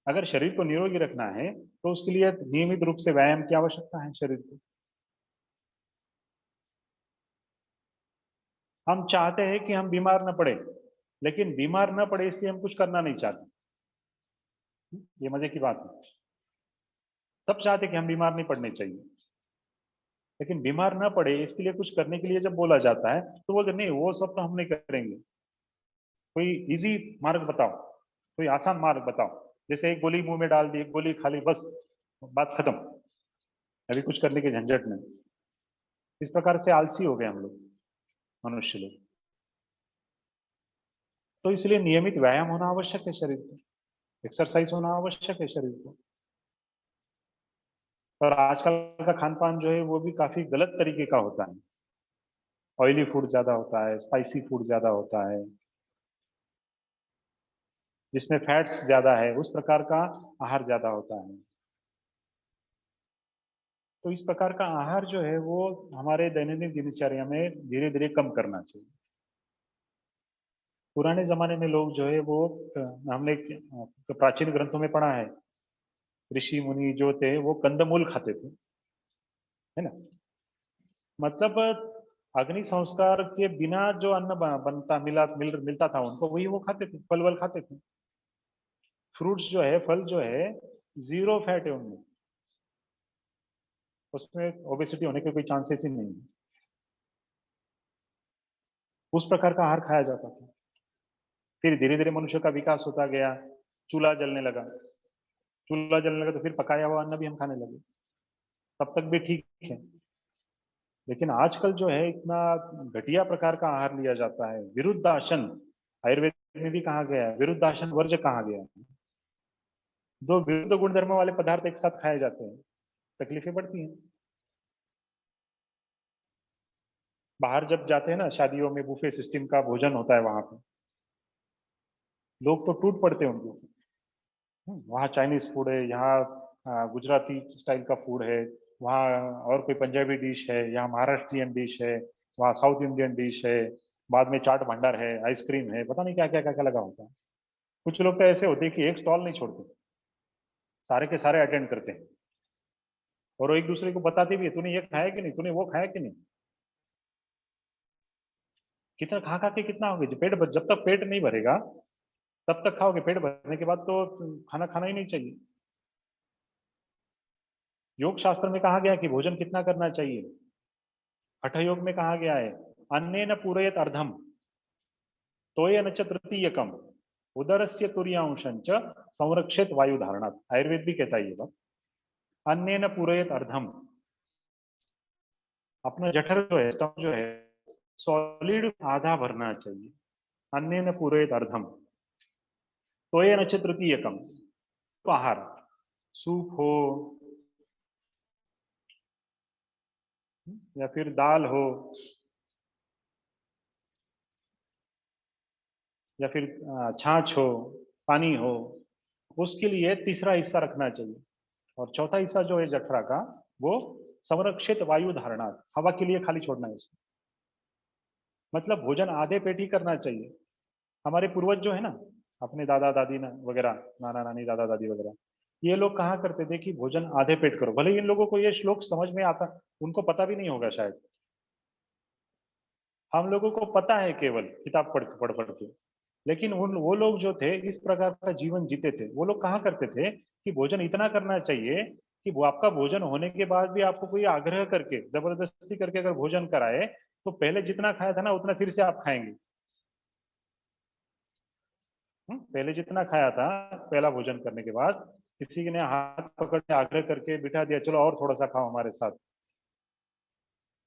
अगर शरीर को निरोगी रखना है तो उसके लिए नियमित रूप से व्यायाम की आवश्यकता है शरीर को। हम चाहते हैं कि हम बीमार न पड़े, लेकिन बीमार न पड़े इसलिए हम कुछ करना नहीं चाहते। ये मजे की बात है। सब चाहते कि हम बीमार नहीं पड़ने चाहिए, लेकिन बीमार न पड़े इसके लिए कुछ करने के लिए जब बोला जाता है तो बोलते नहीं, वो सब तो हम नहीं करेंगे। कोई इजी मार्ग बताओ, कोई आसान मार्ग बताओ। जैसे एक गोली मुंह में डाल दी, एक गोली खा ली, बस बात खत्म, अभी कुछ करने की झंझट नहीं। इस प्रकार से आलसी हो गए हम लोग, मनुष्य लोग। तो इसलिए नियमित व्यायाम होना आवश्यक है शरीर को, एक्सरसाइज होना आवश्यक है शरीर को। और आजकल का खान पान जो है वो भी काफी गलत तरीके का होता है। ऑयली फूड ज्यादा होता है, स्पाइसी फूड ज्यादा होता है, जिसमें फैट्स ज्यादा है, उस प्रकार का आहार ज्यादा होता है। तो इस प्रकार का आहार जो है वो हमारे दैनंदिन दिनचर्या में धीरे धीरे कम करना चाहिए। पुराने जमाने में लोग जो है वो हमने प्राचीन ग्रंथों में पढ़ा है, ऋषि मुनि जो थे वो कंदमूल खाते थे, है ना। मतलब अग्नि संस्कार के बिना जो अन्न बनता मिलता था उनको, वही वो खाते थे, फल वल खाते थे। फ्रूट्स जो है, फल जो है, जीरो फैट है उनमें, उसमें ओबेसिटी होने के कोई चांसेस ही नहीं है। उस प्रकार का आहार खाया जाता था। फिर धीरे धीरे मनुष्य का विकास होता गया, चूल्हा जलने लगा, चूल्हा जलने लगा तो फिर पकाया हुआ अन्न भी हम खाने लगे, तब तक भी ठीक है। लेकिन आजकल जो है इतना घटिया प्रकार का आहार लिया जाता है। विरुद्धासन, आयुर्वेद में भी कहा गया है, विरुद्धासन वर्ज्य कहा गया है। दो विरुद्ध गुणधर्म वाले पदार्थ एक साथ खाए जाते हैं, तकलीफें बढ़ती हैं। बाहर जब जाते हैं ना, शादियों में बुफे सिस्टम का भोजन होता है, वहां पे लोग तो टूट पड़ते हैं उनको। वहाँ चाइनीज फूड है, यहाँ गुजराती स्टाइल का फूड है, वहाँ और कोई पंजाबी डिश है, यहाँ महाराष्ट्रियन डिश है, वहाँ साउथ इंडियन डिश है, बाद में चाट भंडार है, आइसक्रीम है, पता नहीं क्या क्या क्या क्या लगा होता है। कुछ लोग तो ऐसे होते हैं कि एक स्टॉल नहीं छोड़ते, सारे के सारे अटेंड करते हैं, और वो एक दूसरे को बताते भी है, तूने ये खाया कि नहीं, तूने वो खाया कि नहीं। कितना खा खा के कितना होगे, जब तक पेट नहीं भरेगा तब तक खाओगे, पेट भरने के बाद तो खाना खाना ही नहीं चाहिए। योग शास्त्र में कहा गया कि भोजन कितना करना चाहिए। हठ योग में कहा गया है, अन्नेन पूरयत अर्धम तोयन च तृतीयकम उदरस्य तुर्यांशंच संरक्षित वायु धारणात्। आयुर्वेद भी कहता है ये बात। अन्नेन पूरयत अर्धम, अपना जठर जो है, स्टमक जो है, सॉलिड आधा भरना चाहिए। अन्नेन पूरयत अर्धम तोयन च तृतीयकम, तो आहार सूप हो या फिर दाल हो या फिर छाछ हो, पानी हो, उसके लिए तीसरा हिस्सा रखना चाहिए। और चौथा हिस्सा जो है जठरा का, वो संरक्षित वायु धारणा, हवा के लिए खाली छोड़ना है उसको। मतलब भोजन आधे पेट ही करना चाहिए। हमारे पूर्वज जो है ना, अपने दादा दादी वगैरह, नाना नानी, दादा दादी वगैरह, ये लोग कहा करते थे कि भोजन आधे पेट करो। भले इन लोगों को ये श्लोक समझ में आता, उनको पता भी नहीं होगा शायद। हम लोगों को पता है केवल किताब पढ़ पढ़ के, लेकिन वो लोग जो थे इस प्रकार का जीवन जीते थे, वो लोग कहा करते थे कि भोजन इतना करना चाहिए कि वो आपका भोजन होने के बाद भी आपको कोई आग्रह करके जबरदस्ती करके अगर भोजन कराए तो पहले जितना खाया था ना उतना फिर से आप खाएंगे। पहले जितना खाया था पहला भोजन करने के बाद किसी ने हाथ पकड़ के आग्रह करके बिठा दिया, चलो और थोड़ा सा खाओ हमारे साथ,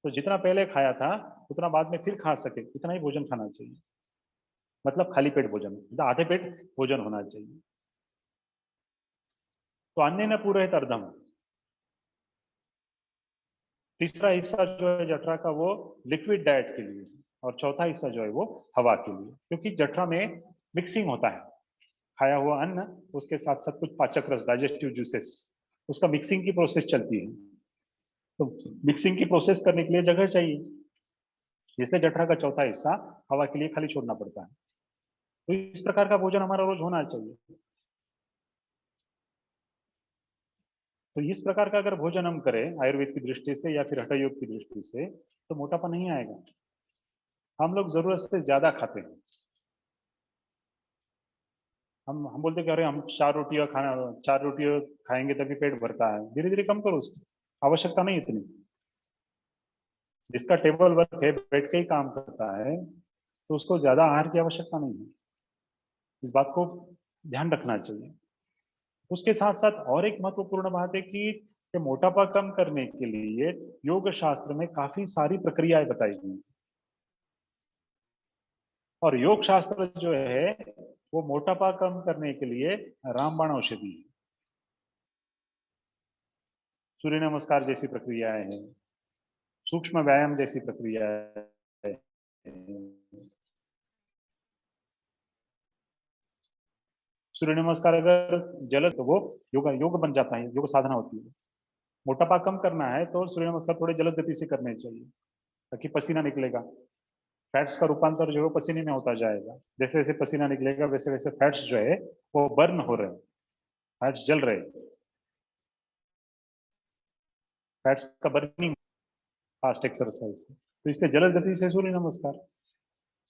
तो जितना पहले खाया था उतना बाद में फिर खा सके इतना ही भोजन खाना चाहिए। मतलब खाली पेट भोजन, मतलब आधे पेट भोजन होना चाहिए। तो अन्य न पूरे अर्धम। तीसरा हिस्सा जो है जठरा का वो लिक्विड डाइट के लिए, और चौथा हिस्सा जो है वो हवा के लिए, क्योंकि जठरा में मिक्सिंग होता है, खाया हुआ अन्न उसके साथ साथ कुछ पाचक रस डाइजेस्टिव जूसेस, उसका मिक्सिंग की प्रोसेस चलती है। तो मिक्सिंग की प्रोसेस करने के लिए जगह चाहिए, इसलिए जठरा का चौथा हिस्सा हवा के लिए खाली छोड़ना पड़ता है। तो इस प्रकार का भोजन हमारा रोज होना चाहिए। तो इस प्रकार का अगर भोजन हम करें आयुर्वेद की दृष्टि से या फिर हठ योग की दृष्टि से तो मोटापा नहीं आएगा। हम लोग जरूरत से ज्यादा खाते हैं। हम बोलते कि अरे हम 4 रोटियां खाएंगे तभी पेट भरता है, धीरे धीरे कम करो उसकी, आवश्यकता नहीं इतनी। जिसका टेबल वर्क है, बैठ के ही काम करता है, तो उसको ज्यादा आहार की आवश्यकता नहीं है। इस बात को ध्यान रखना चाहिए। उसके साथ साथ और एक महत्वपूर्ण बात है कि मोटापा कम करने के लिए योग शास्त्र में काफी सारी प्रक्रियाएं बताई गई हैं। और योग शास्त्र जो है वो मोटापा कम करने के लिए रामबाण औषधि है। सूर्य नमस्कार जैसी प्रक्रियाएं हैं, सूक्ष्म व्यायाम जैसी प्रक्रिया है, सूर्य नमस्कार अगर जल तो वो योग बन जाता है, योग साधना होती है। मोटापा कम करना है तो सूर्य नमस्कार थोड़े जलद गति से करने चाहिए ताकि पसीना निकलेगा, फैट्स का रूपांतर जो है पसीने में होता जाएगा। जैसे जैसे पसीना निकलेगा वैसे वैसे फैट्स जो है वो बर्न हो रहे हैं, फैट्स जल रहे हैं, फैट्स का बर्निंग फास्ट एक्सरसाइज से। तो इसलिए जलद गति से सूर्य नमस्कार।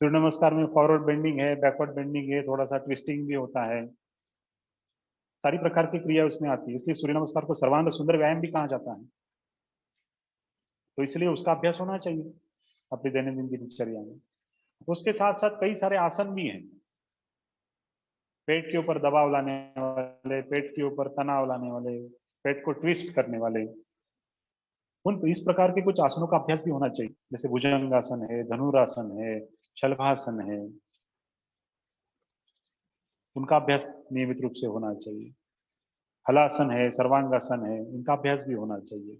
सूर्य नमस्कार में फॉरवर्ड बेंडिंग है, बैकवर्ड बेंडिंग है, थोड़ा सा ट्विस्टिंग भी होता है, सारी प्रकार की क्रिया उसमें आती है। इसलिए सूर्य नमस्कार को सर्वांग सुंदर व्यायाम भी कहा जाता है। तो इसलिए उसका अभ्यास होना चाहिए अपनी दैनंदिन दिनचर्या में। उसके साथ साथ कई सारे आसन भी हैं, पेट के ऊपर दबाव लाने वाले, पेट के ऊपर तनाव लाने वाले, पेट को ट्विस्ट करने वाले, उन इस प्रकार के कुछ आसनों का अभ्यास भी होना चाहिए। जैसे भुजंगासन है, धनुरासन है, शलभासन है, उनका अभ्यास नियमित रूप से होना चाहिए। हलासन है, सर्वांगासन है, इनका अभ्यास भी होना चाहिए।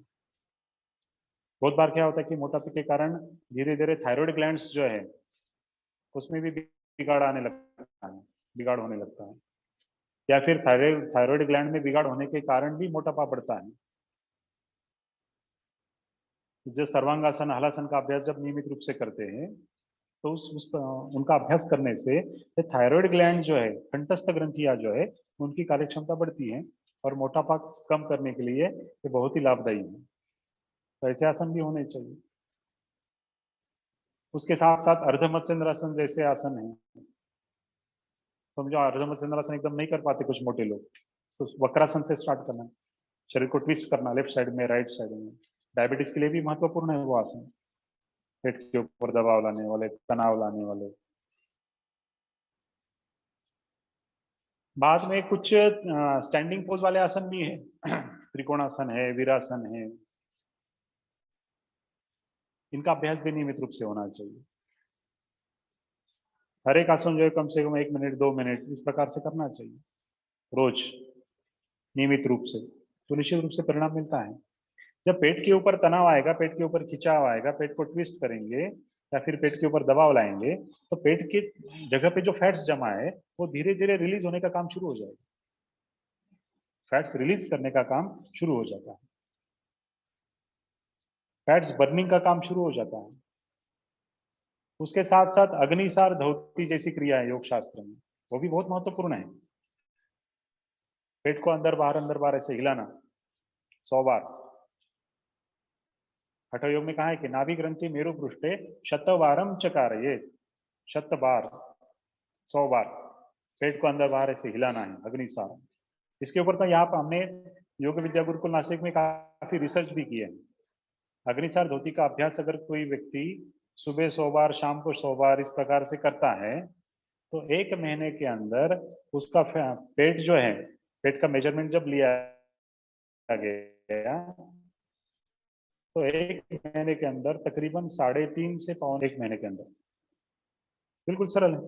बहुत बार क्या होता है कि मोटापे के कारण धीरे धीरे थायराइड ग्लैंड्स जो है उसमें भी बिगाड़ आने लगता है, बिगाड़ होने लगता है, या फिर थायराइड ग्लैंड में बिगाड़ होने के कारण भी मोटापा बढ़ता है। जो सर्वांगासन हलासन का अभ्यास जब नियमित रूप से करते हैं तो उनका अभ्यास करने से थायराइड ग्लैंड जो है, कंठस्थ ग्रंथियां जो है, उनकी कार्यक्षमता बढ़ती है और मोटापा कम करने के लिए ये बहुत ही लाभदायी है। तो ऐसे आसन भी होने चाहिए। उसके साथ साथ अर्ध मत्स्येंद्रासन जैसे आसन है। समझो अर्ध मत्स्येंद्रासन एकदम नहीं कर पाते कुछ मोटे लोग, तो वक्रासन से स्टार्ट करना, शरीर को ट्विस्ट करना लेफ्ट साइड में राइट साइड में। डायबिटीज के लिए भी महत्वपूर्ण है वो आसन, पेट के ऊपर दबाव लाने वाले, तनाव लाने वाले। बाद में कुछ स्टैंडिंग पोज वाले आसन भी हैं त्रिकोणासन है, वीरासन है, इनका अभ्यास भी नियमित रूप से होना चाहिए। हर एक आसन जो है कम से कम 1 मिनट 2 मिनट इस प्रकार से करना चाहिए रोज नियमित रूप से, तो निश्चित रूप से परिणाम मिलता है। जब पेट के ऊपर तनाव आएगा, पेट के ऊपर खिंचाव आएगा, पेट को ट्विस्ट करेंगे या फिर पेट के ऊपर दबाव लाएंगे तो पेट की जगह पे जो फैट्स जमा है वो धीरे धीरे रिलीज होने का काम शुरू हो जाएगा, फैट्स रिलीज करने का काम शुरू हो जाता है, फैट्स बर्निंग का काम शुरू हो जाता है। उसके साथ साथ अग्निसार धौती जैसी क्रिया है योग शास्त्र में, वो भी बहुत महत्वपूर्ण है। पेट को अंदर बाहर ऐसे हिलाना 100 बार। हठ योग में कहा है कि नाभि ग्रंथि मेरु पृष्ठे शतवारम चकारये, 100 बार 100 बार पेट को अंदर बाहर ऐसे हिलाना है, अग्निसार। इसके ऊपर तो यहाँ पर हमने योग विद्या गुरुकुल नासिक में काफी रिसर्च भी की है। अग्निसार धोती का अभ्यास अगर कोई व्यक्ति सुबह 100 बार, शाम को 100 बार इस प्रकार से करता है तो 1 महीने के अंदर उसका पेट जो है, पेट का मेजरमेंट जब लिया गया तो 1 महीने के अंदर तकरीबन 3.5 से 1 महीने के अंदर, बिल्कुल सरल है।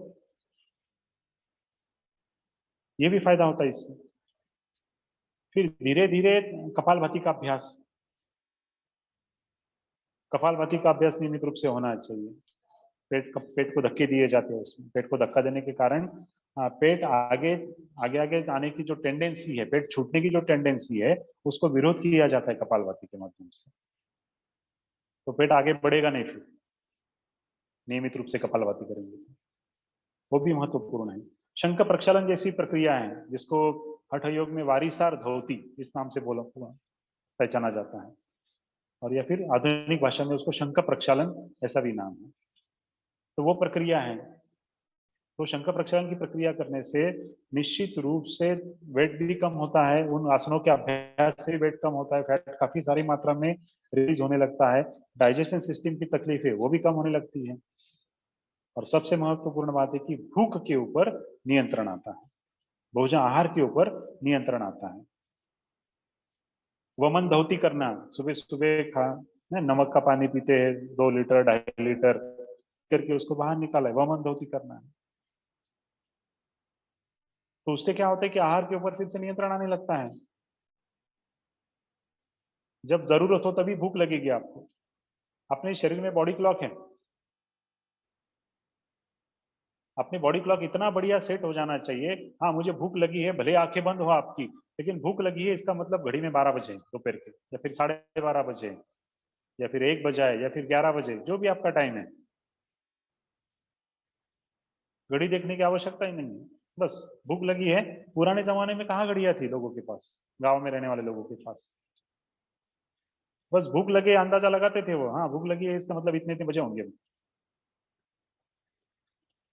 ये भी फायदा होता है इससे। फिर धीरे धीरे कपालभाति का अभ्यास, कपालभाति का अभ्यास नियमित रूप से होना चाहिए। पेट को धक्के दिए जाते हैं, उसमें पेट को धक्का देने के कारण पेट आगे आगे आगे आने की जो टेंडेंसी है, पेट छूटने की जो टेंडेंसी है, उसको विरोध किया जाता है कपालभाति के माध्यम से। तो पेट आगे बढ़ेगा नहीं फिर नियमित रूप से कपालभाति करेंगे, वो भी महत्वपूर्ण है। शंख प्रक्षालन जैसी प्रक्रिया है जिसको हठ योग में वारीसार धोती इस नाम से पहचाना जाता है, और या फिर आधुनिक भाषा में उसको शंख प्रक्षालन ऐसा भी नाम है। तो वो प्रक्रिया है। तो शंख प्रक्षालन की प्रक्रिया करने से निश्चित रूप से वेट भी कम होता है, उन आसनों के अभ्यास से वेट कम होता है, फैट काफी सारी मात्रा में रिलीज होने लगता है, डाइजेशन सिस्टम की तकलीफें वो भी कम होने लगती है, और सबसे महत्वपूर्ण बात है कि भूख के ऊपर नियंत्रण आता है, भोजन आहार के ऊपर नियंत्रण आता है। वमन धौती करना, सुबह सुबह नमक का पानी पीते हैं 2 लीटर 2.5 लीटर करके उसको बाहर निकाला है, वमन धौती करना है। तो उससे क्या होता है कि आहार के ऊपर फिर से नियंत्रण आने लगता है। जब जरूरत हो तभी भूख लगेगी आपको। अपने शरीर में बॉडी क्लॉक है, अपनी बॉडी क्लॉक इतना बढ़िया सेट हो जाना चाहिए। हाँ, मुझे भूख लगी है, भले आंखें बंद हो आपकी, लेकिन भूख लगी है इसका मतलब घड़ी में 12 बजे दोपहर के, या फिर 12:30 बजे, या फिर 1 बजे, या फिर 11 बजे, जो भी आपका टाइम है। घड़ी देखने की आवश्यकता ही नहीं है, बस भूख लगी है। पुराने जमाने में कहाँ घड़ियां थी लोगों के पास, गांव में रहने वाले लोगों के पास? बस भूख लगे अंदाजा लगाते थे वो, हाँ भूख लगी है इसका मतलब इतने इतने बजे होंगे।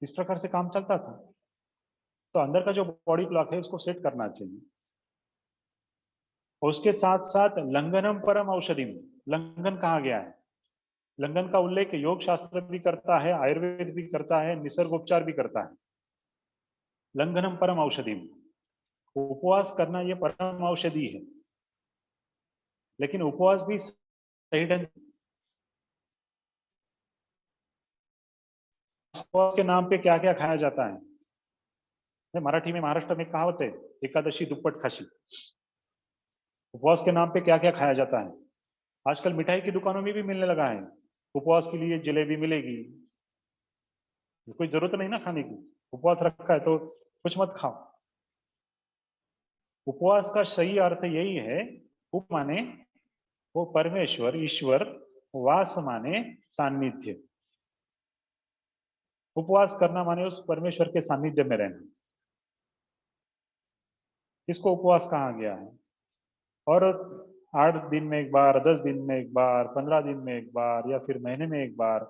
इस प्रकार से काम चलता था। तो अंदर का जो बॉडी क्लॉक है उसको सेट करना चाहिए। और उसके साथ साथ लंघनम परम औषधिम, लंघन कहा गया है? लंघन का उल्लेख योग शास्त्र भी करता है, आयुर्वेद भी करता है, निसर्गोपचार भी करता है। लंघनम परम औषधिम, उपवास करना ये परम औषधि है, लेकिन उपवास भी सही ढंग, उपवास के नाम पे क्या क्या खाया जाता है? मराठी में, महाराष्ट्र में कहावत है, एकादशी दुप्पट खाशी। उपवास के नाम पे क्या क्या खाया जाता है? आजकल मिठाई की दुकानों में भी मिलने लगा है, उपवास के लिए जलेबी मिलेगी। कोई जरूरत नहीं ना खाने की, उपवास रखा है तो कुछ मत खाओ। उपवास का सही अर्थ यही है, उप माने वो परमेश्वर, ईश्वर, वास माने सान्निध्य। उपवास करना माने उस परमेश्वर के सान्निध्य में रहना, इसको उपवास कहा गया है। और 8 दिन में एक बार, 10 दिन में एक बार, 15 दिन में एक बार, या फिर महीने में एक बार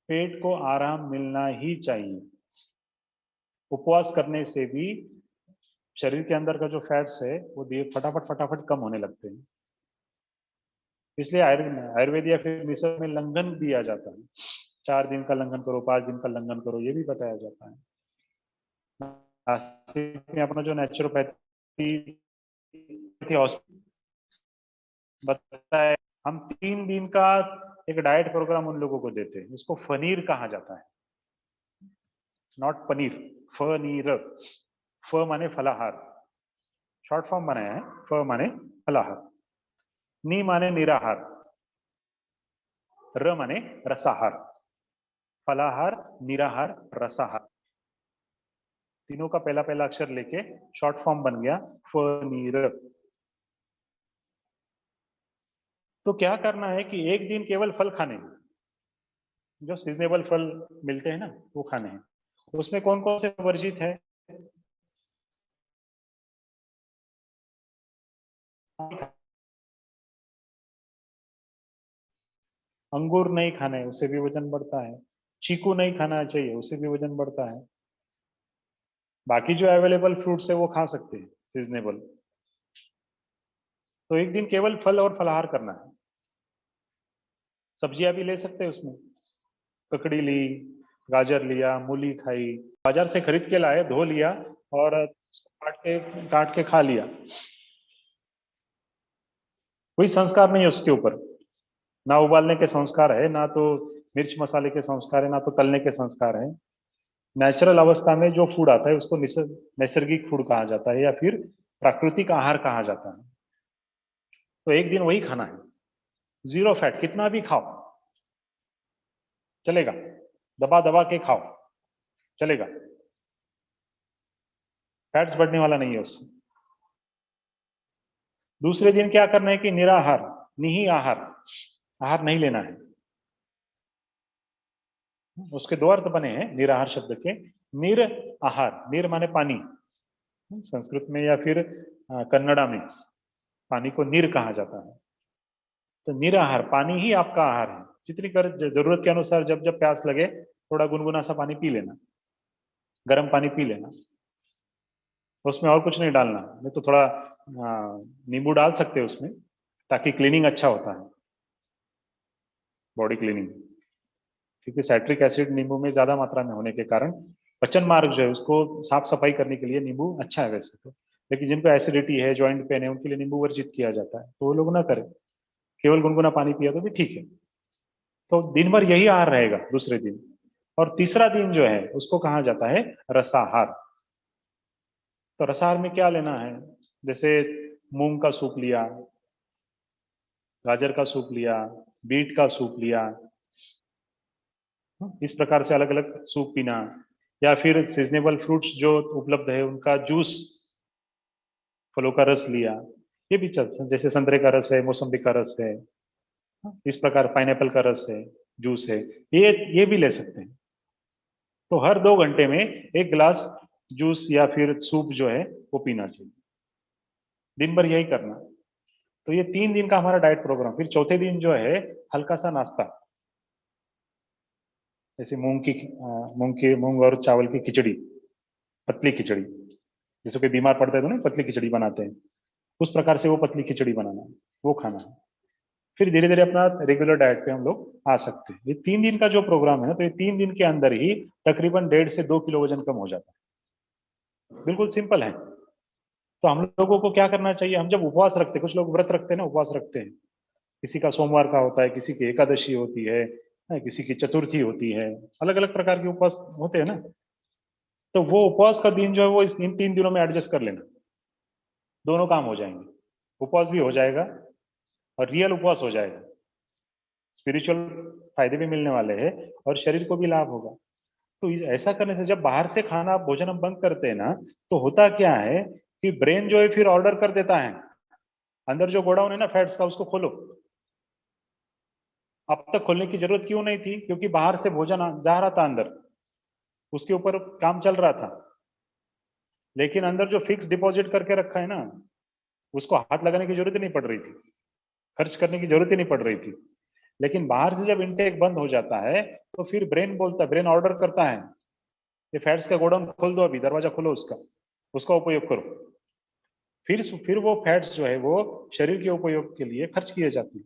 पेट को आराम मिलना ही चाहिए। उपवास करने से भी शरीर के अंदर का जो फैट्स है वो फटाफट फटाफट कम होने लगते हैं। इसलिए आयुर्वेद या फिर निसर्ग में लंघन दिया जाता है। 4 दिन का लंघन करो, 5 दिन का लंघन करो, ये भी बताया जाता है। नासिक में अपना जो नेचुरोपैथी बताया, हम 3 दिन का एक डाइट प्रोग्राम उन लोगों को देते हैं, इसको फनीर कहा जाता है, नॉट पनीर, फनीर। फ माने फलाहार, शॉर्ट फॉर्म बनाया है, फ माने फलाहार, नी माने निराहार, र माने रसाहार। फलाहार, निराहार, रसाहार, तीनों का पहला पहला अक्षर लेके शॉर्ट फॉर्म बन गया फनीर। तो क्या करना है कि एक दिन केवल फल खाने हैं, जो सीजनेबल फल मिलते हैं ना वो खाने हैं। उसमें कौन कौन से वर्जित है? अंगूर नहीं खाने, उससे भी वजन बढ़ता है। चीकू नहीं खाना चाहिए, उससे भी वजन बढ़ता है। बाकी जो अवेलेबल फ्रूट्स है वो खा सकते हैं सीजनेबल। तो एक दिन केवल फल और फलाहार करना है। सब्जियां भी ले सकते हैं उसमें, ककड़ी ली, गाजर लिया, मूली खाई, बाजार से खरीद के लाए, धो लिया और काट के खा लिया। कोई संस्कार नहीं है उसके ऊपर, ना उबालने के संस्कार है, ना तो मिर्च मसाले के संस्कार है, ना तो तलने के संस्कार है। नेचुरल अवस्था में जो फूड आता है उसको नैसर्गिक फूड कहा जाता है या फिर प्राकृतिक आहार कहा जाता है। तो एक दिन वही खाना है, जीरो फैट, कितना भी खाओ चलेगा, दबा दबा के खाओ चलेगा, फैट्स बढ़ने वाला नहीं है उससे। दूसरे दिन क्या करना है कि निराहार, निही आहार, आहार नहीं लेना है। उसके दो अर्थ बने हैं निराहार शब्द के। निर आहार, निर माने पानी, संस्कृत में या फिर कन्नड़ा में पानी को नीर कहा जाता है। तो निराहार, पानी ही आपका आहार है। जितनी कर जरूरत के अनुसार जब जब प्यास लगे थोड़ा गुनगुना सा पानी पी लेना, गर्म पानी पी लेना, उसमें और कुछ नहीं डालना। नहीं तो थोड़ा नींबू डाल सकते हैं उसमें, ताकि क्लीनिंग अच्छा होता है, बॉडी क्लीनिंग। क्योंकि साइट्रिक एसिड नींबू में ज्यादा मात्रा में होने के कारण पाचन मार्ग जो है उसको साफ सफाई करने के लिए नींबू अच्छा है वैसे तो। लेकिन जिनको एसिडिटी है, जॉइंट पेन है, उनके लिए नींबू वर्जित किया जाता है, तो वो लोग ना करें, केवल गुनगुना पानी पिया तो भी ठीक है। तो दिन भर यही आहार रहेगा दूसरे दिन। और तीसरा दिन जो है उसको कहा जाता है रसाहार। तो रसाहार में क्या लेना है, जैसे मूंग का सूप लिया, गाजर का सूप लिया, बीट का सूप लिया, इस प्रकार से अलग अलग सूप पीना, या फिर सीजनेबल फ्रूट्स जो उपलब्ध है उनका जूस, फलों का रस लिया, ये भी चल सकता, जैसे संतरे का रस है, मौसम्बी का रस है, इस प्रकार पाइनएप्पल का रस है, जूस है, ये भी ले सकते हैं। तो हर 2 घंटे में एक गिलास जूस या फिर सूप जो है वो पीना चाहिए, दिन भर यही करना। तो ये 3 दिन का हमारा डाइट प्रोग्राम। फिर चौथे दिन जो है हल्का सा नाश्ता, जैसे मूंग और चावल की खिचड़ी, पतली खिचड़ी, जैसे कोई बीमार पड़ता है तो ना पतली खिचड़ी बनाते हैं, उस प्रकार से वो पतली खिचड़ी बनाना है, वो खाना है। फिर धीरे धीरे अपना रेगुलर डाइट पे हम लोग आ सकते हैं। ये 3 दिन का जो प्रोग्राम है ना, तो ये 3 दिन के अंदर ही तकरीबन 1.5 से 2 किलो वजन कम हो जाता है। बिल्कुल सिंपल है। तो हम लोगों को क्या करना चाहिए, हम जब उपवास रखते हैं, कुछ लोग व्रत रखते हैं ना, उपवास रखते हैं, किसी का सोमवार का होता है, किसी की एकादशी होती है, किसी की चतुर्थी होती है, अलग अलग प्रकार के उपवास होते हैं ना। तो वो उपवास का दिन जो है वो इन 3 दिनों में एडजस्ट कर लेना, दोनों काम हो जाएंगे, उपवास भी हो जाएगा और रियल उपवास हो जाएगा, स्पिरिचुअल फायदे भी मिलने वाले हैं और शरीर को भी लाभ होगा। तो ऐसा करने से जब बाहर से खाना भोजन हम बंद करते हैं ना, तो होता क्या है कि ब्रेन जो है फिर ऑर्डर कर देता है, अंदर जो गोडाउन है ना फैट्स का, उसको खोलो। अब तक खोलने की जरूरत क्यों नहीं थी, क्योंकि बाहर से भोजन जा रहा था अंदर, उसके ऊपर काम चल रहा था। लेकिन अंदर जो फिक्स डिपॉजिट करके रखा है ना, उसको हाथ लगाने की जरूरत ही नहीं पड़ रही थी, खर्च करने की जरूरत ही नहीं पड़ रही थी। लेकिन बाहर से जब इनटेक बंद हो जाता है तो फिर ब्रेन बोलता है, ब्रेन ऑर्डर करता है, ये फैट्स का गोडाउन खोल दो, अभी दरवाजा खोलो उसका, उसका उपयोग करो। फिर वो फैट्स जो है वो शरीर के उपयोग के लिए खर्च किए जाते हैं।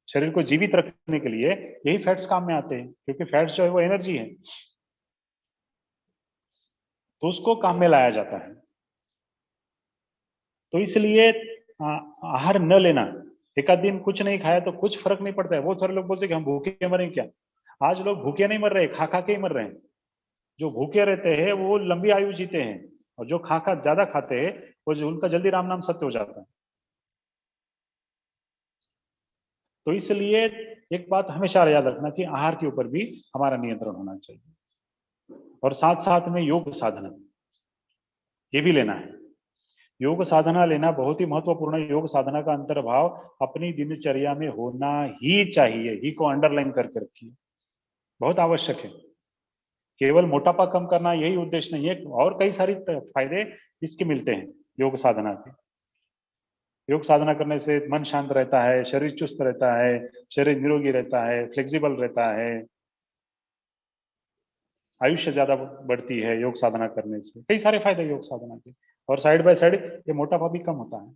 शरीर को जीवित रखने के लिए यही फैट्स काम में आते हैं, क्योंकि फैट्स जो है वो एनर्जी है, तो उसको काम में लाया जाता है। तो इसलिए आहार न लेना, एक आध दिन कुछ नहीं खाया तो कुछ फर्क नहीं पड़ता है। बहुत सारे लोग बोलते हैं कि हम भूखे मरें क्या। आज लोग भूखे नहीं मर रहे, खा खा के ही मर रहे हैं। जो भूखे रहते हैं वो लंबी आयु जीते हैं, और जो खा खा ज्यादा खाते हैं वो उनका जल्दी राम नाम सत्य हो जाता है। तो इसलिए एक बात हमेशा याद रखना कि आहार के ऊपर भी हमारा नियंत्रण होना चाहिए, और साथ साथ में योग साधना ये भी लेना है। योग साधना लेना बहुत ही महत्वपूर्ण है। योग साधना का अंतर्भाव अपनी दिनचर्या में होना ही चाहिए, ही को अंडरलाइन करके रखिए, बहुत आवश्यक है। केवल मोटापा कम करना यही उद्देश्य नहीं है, और कई सारी फायदे इसके मिलते हैं योग साधना के। योग साधना करने से मन शांत रहता है, शरीर चुस्त रहता है, शरीर निरोगी रहता है, फ्लेक्सिबल रहता है, आयुष्य ज्यादा बढ़ती है योग साधना करने से, कई सारे फायदे योग साधना के, और साइड बाय साइड ये मोटापा भी कम होता है।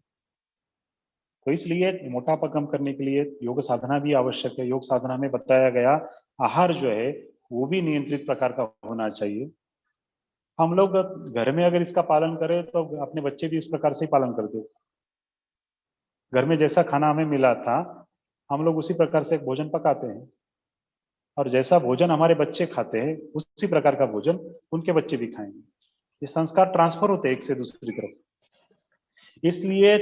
तो इसलिए मोटापा कम करने के लिए योग साधना भी आवश्यक है। योग साधना में बताया गया आहार जो है वो भी नियंत्रित प्रकार का होना चाहिए। हम लोग घर में अगर इसका पालन करें तो अपने बच्चे भी इस प्रकार से ही पालन करते। घर में जैसा खाना हमें मिला था हम लोग उसी प्रकार से भोजन पकाते हैं, और जैसा भोजन हमारे बच्चे खाते हैं उसी प्रकार का भोजन उनके बच्चे भी खाएंगे। ये संस्कार ट्रांसफर होते हैं एक से दूसरी तरफ। इसलिए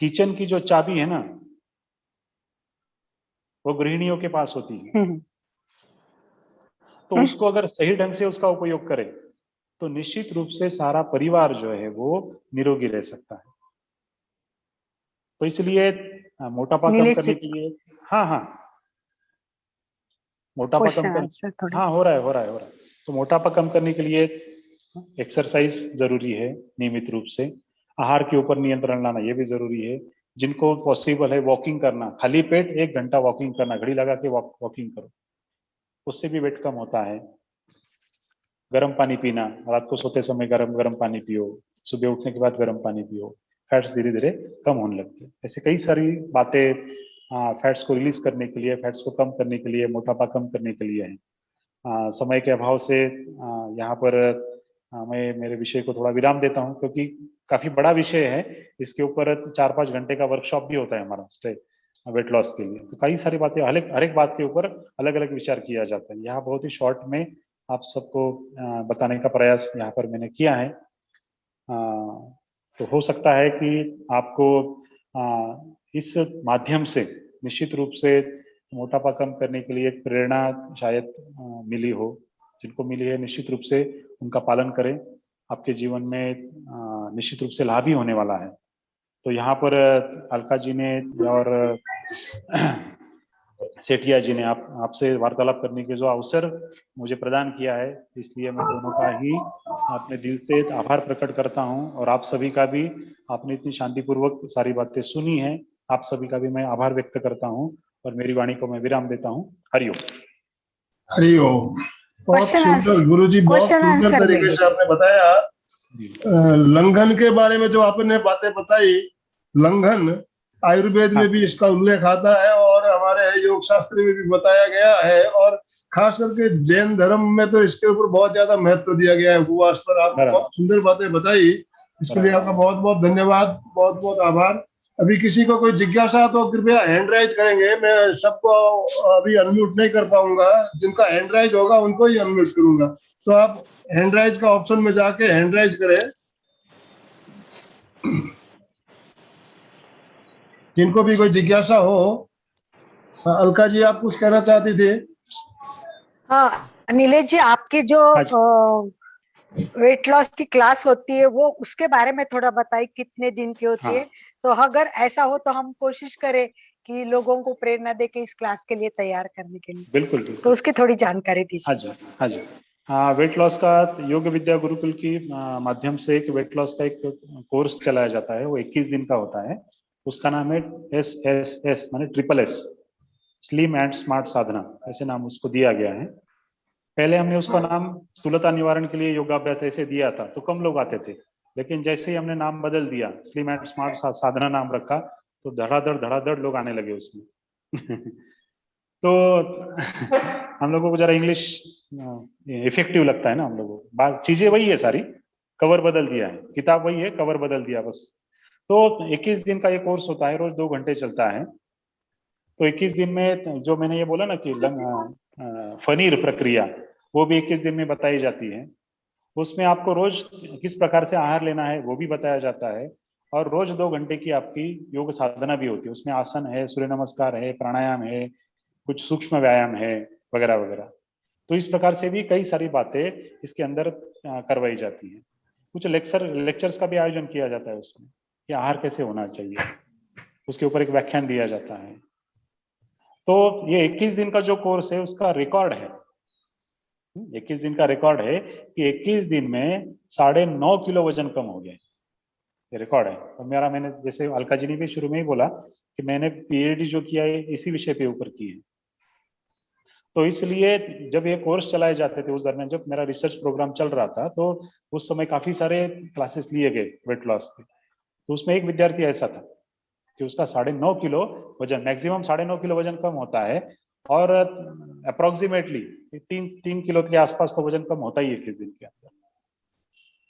किचन की जो चाबी है ना वो गृहिणियों के पास होती है, तो उसको अगर सही ढंग से उसका उपयोग करें तो निश्चित रूप से सारा परिवार जो है वो निरोगी रह सकता है। तो इसलिए मोटापा कम नीलेश करने जी, के लिए, हाँ हाँ, मोटापा कम क्वेश्चन कर, आंसर थोड़ा। हाँ हो रहा है हो रहा है हो रहा है। तो मोटापा कम करने के लिए एक्सरसाइज जरूरी है नियमित रूप से, आहार के ऊपर नियंत्रण लाना ये भी जरूरी है। जिनको पॉसिबल है वॉकिंग करना, खाली पेट 1 घंटा वॉकिंग करना, घड़ी लगा के वॉकिंग करो, उससे भी वेट कम होता है। गर्म पानी पीना, रात को सोते समय गर्म गर्म पानी पियो, सुबह उठने के बाद गर्म पानी पियो, फैट्स धीरे धीरे कम होने लगते हैं। ऐसे कई सारी बातें फैट्स को रिलीज करने के लिए, फैट्स को कम करने के लिए, मोटापा कम करने के लिए है। समय के अभाव से यहाँ पर मैं मेरे विषय को थोड़ा विराम देता हूँ, क्योंकि काफी बड़ा विषय है। इसके ऊपर 4-5 घंटे का वर्कशॉप भी होता है हमारा वेट लॉस के लिए। तो कई सारी बातें, हर एक बात के ऊपर अलग अलग विचार किया जाता है। यहाँ बहुत ही शॉर्ट में आप सबको बताने का प्रयास यहाँ पर मैंने किया है। तो हो सकता है कि आपको इस माध्यम से निश्चित रूप से मोटापा कम करने के लिए एक प्रेरणा शायद मिली हो। जिनको मिली है निश्चित रूप से उनका पालन करें, आपके जीवन में निश्चित रूप से लाभ ही होने वाला है। तो यहाँ पर अलका जी ने और सेठिया जी ने आपसे वार्तालाप करने के जो अवसर मुझे प्रदान किया है, इसलिए मैं दोनों का ही अपने दिल से आभार प्रकट करता हूं। और आप सभी का भी, आपने इतनी शांतिपूर्वक सारी बातें सुनी है, आप सभी का भी मैं आभार व्यक्त करता हूं और मेरी वाणी को मैं विराम देता हूं। हरिओम। हरिओम। बहुत क्वेश्चन सुंदर गुरुजी, बहुत क्वेश्चन सुंदर आंसर तरीके में से आपने बताया। लंघन के बारे में जो आपने बातें बताई, लंघन आयुर्वेद में भी इसका उल्लेख आता है और हमारे योग शास्त्र में भी बताया गया है, और खास करके जैन धर्म में तो इसके ऊपर बहुत ज्यादा महत्व दिया गया है। उपवास पर आपने बहुत सुंदर बातें बताई, इसके लिए आपका बहुत बहुत धन्यवाद, बहुत बहुत आभार। अभी किसी को कोई जिज्ञासा तो कृपया हैंड राइज करेंगे। मैं सबको अभी अनम्यूट नहीं कर पाऊंगा, जिनका हैंड राइज होगा उनको ही अनम्यूट करूंगा। तो आप हैंड राइज का ऑप्शन में जाके हैंड राइज करें, जिनको भी कोई जिज्ञासा हो। अलका जी, आप कुछ कहना चाहती थी? हाँ नीलेश जी, आपकी जो वेट लॉस की क्लास होती है वो उसके बारे में थोड़ा बताइए, कितने दिन की होती है? तो अगर ऐसा हो तो हम कोशिश करें कि लोगों को प्रेरणा दे के इस क्लास के लिए तैयार करने के लिए। बिल्कुल तो बिल्कुल। उसकी थोड़ी जानकारी दीजिए। हाँ जी हाँ जी। वेट लॉस का योग विद्या गुरुकुल की माध्यम से एक वेट लॉस का एक कोर्स चलाया जाता है, वो 21 दिन का होता है। उसका नाम है SSS माने SSS, स्लिम एंड स्मार्ट साधना, ऐसे नाम उसको दिया गया है। पहले हमने उसका नाम स्थूलता निवारण के लिए योगाभ्यास ऐसे दिया था तो कम लोग आते थे, लेकिन जैसे ही हमने नाम बदल दिया, स्लिम एंड स्मार्ट साधना नाम रखा, तो धड़ाधड़ लोग आने लगे उसमें। तो हम लोगों को जरा इंग्लिश इफेक्टिव लगता है ना, हम लोगों को बात चीजें वही है सारी, कवर बदल दिया है, किताब वही है, कवर बदल दिया बस। तो 21 दिन का ये कोर्स होता है, रोज 2 घंटे चलता है। तो 21 दिन में जो मैंने ये बोला ना कि फनीर प्रक्रिया, वो भी 21 दिन में बताई जाती है। उसमें आपको रोज किस प्रकार से आहार लेना है वो भी बताया जाता है, और रोज 2 घंटे की आपकी योग साधना भी होती है। उसमें आसन है, सूर्य नमस्कार है, प्राणायाम है, कुछ सूक्ष्म व्यायाम है, वगैरह वगैरह। तो इस प्रकार से भी कई सारी बातें इसके अंदर करवाई जाती हैं। कुछ लेक्चर्स का भी आयोजन किया जाता है उसमें, कि आहार कैसे होना चाहिए, उसके ऊपर एक व्याख्यान दिया जाता है। तो ये 21 दिन का जो कोर्स है उसका रिकॉर्ड है, 21 दिन का रिकॉर्ड है कि 21 दिन में 9.5 किलो वजन कम हो गया, ये रिकॉर्ड है। और मैंने जैसे अलका जी ने भी शुरू में ही बोला कि मैंने PhD जो किया है इसी विषय पे ऊपर की है। तो इसलिए जब ये कोर्स चलाए जाते थे उस दरमियान, जब मेरा रिसर्च प्रोग्राम चल रहा था, तो उस समय काफी सारे क्लासेस लिए गए वेट लॉस के। तो उसमें एक विद्यार्थी ऐसा था कि उसका 9.5 किलो वजन, मैक्सिमम 9.5 किलो वजन कम होता है, और अप्रोक्सीमेटली 3 किलो के आसपास तो वजन कम होता ही 21 दिन के अंदर।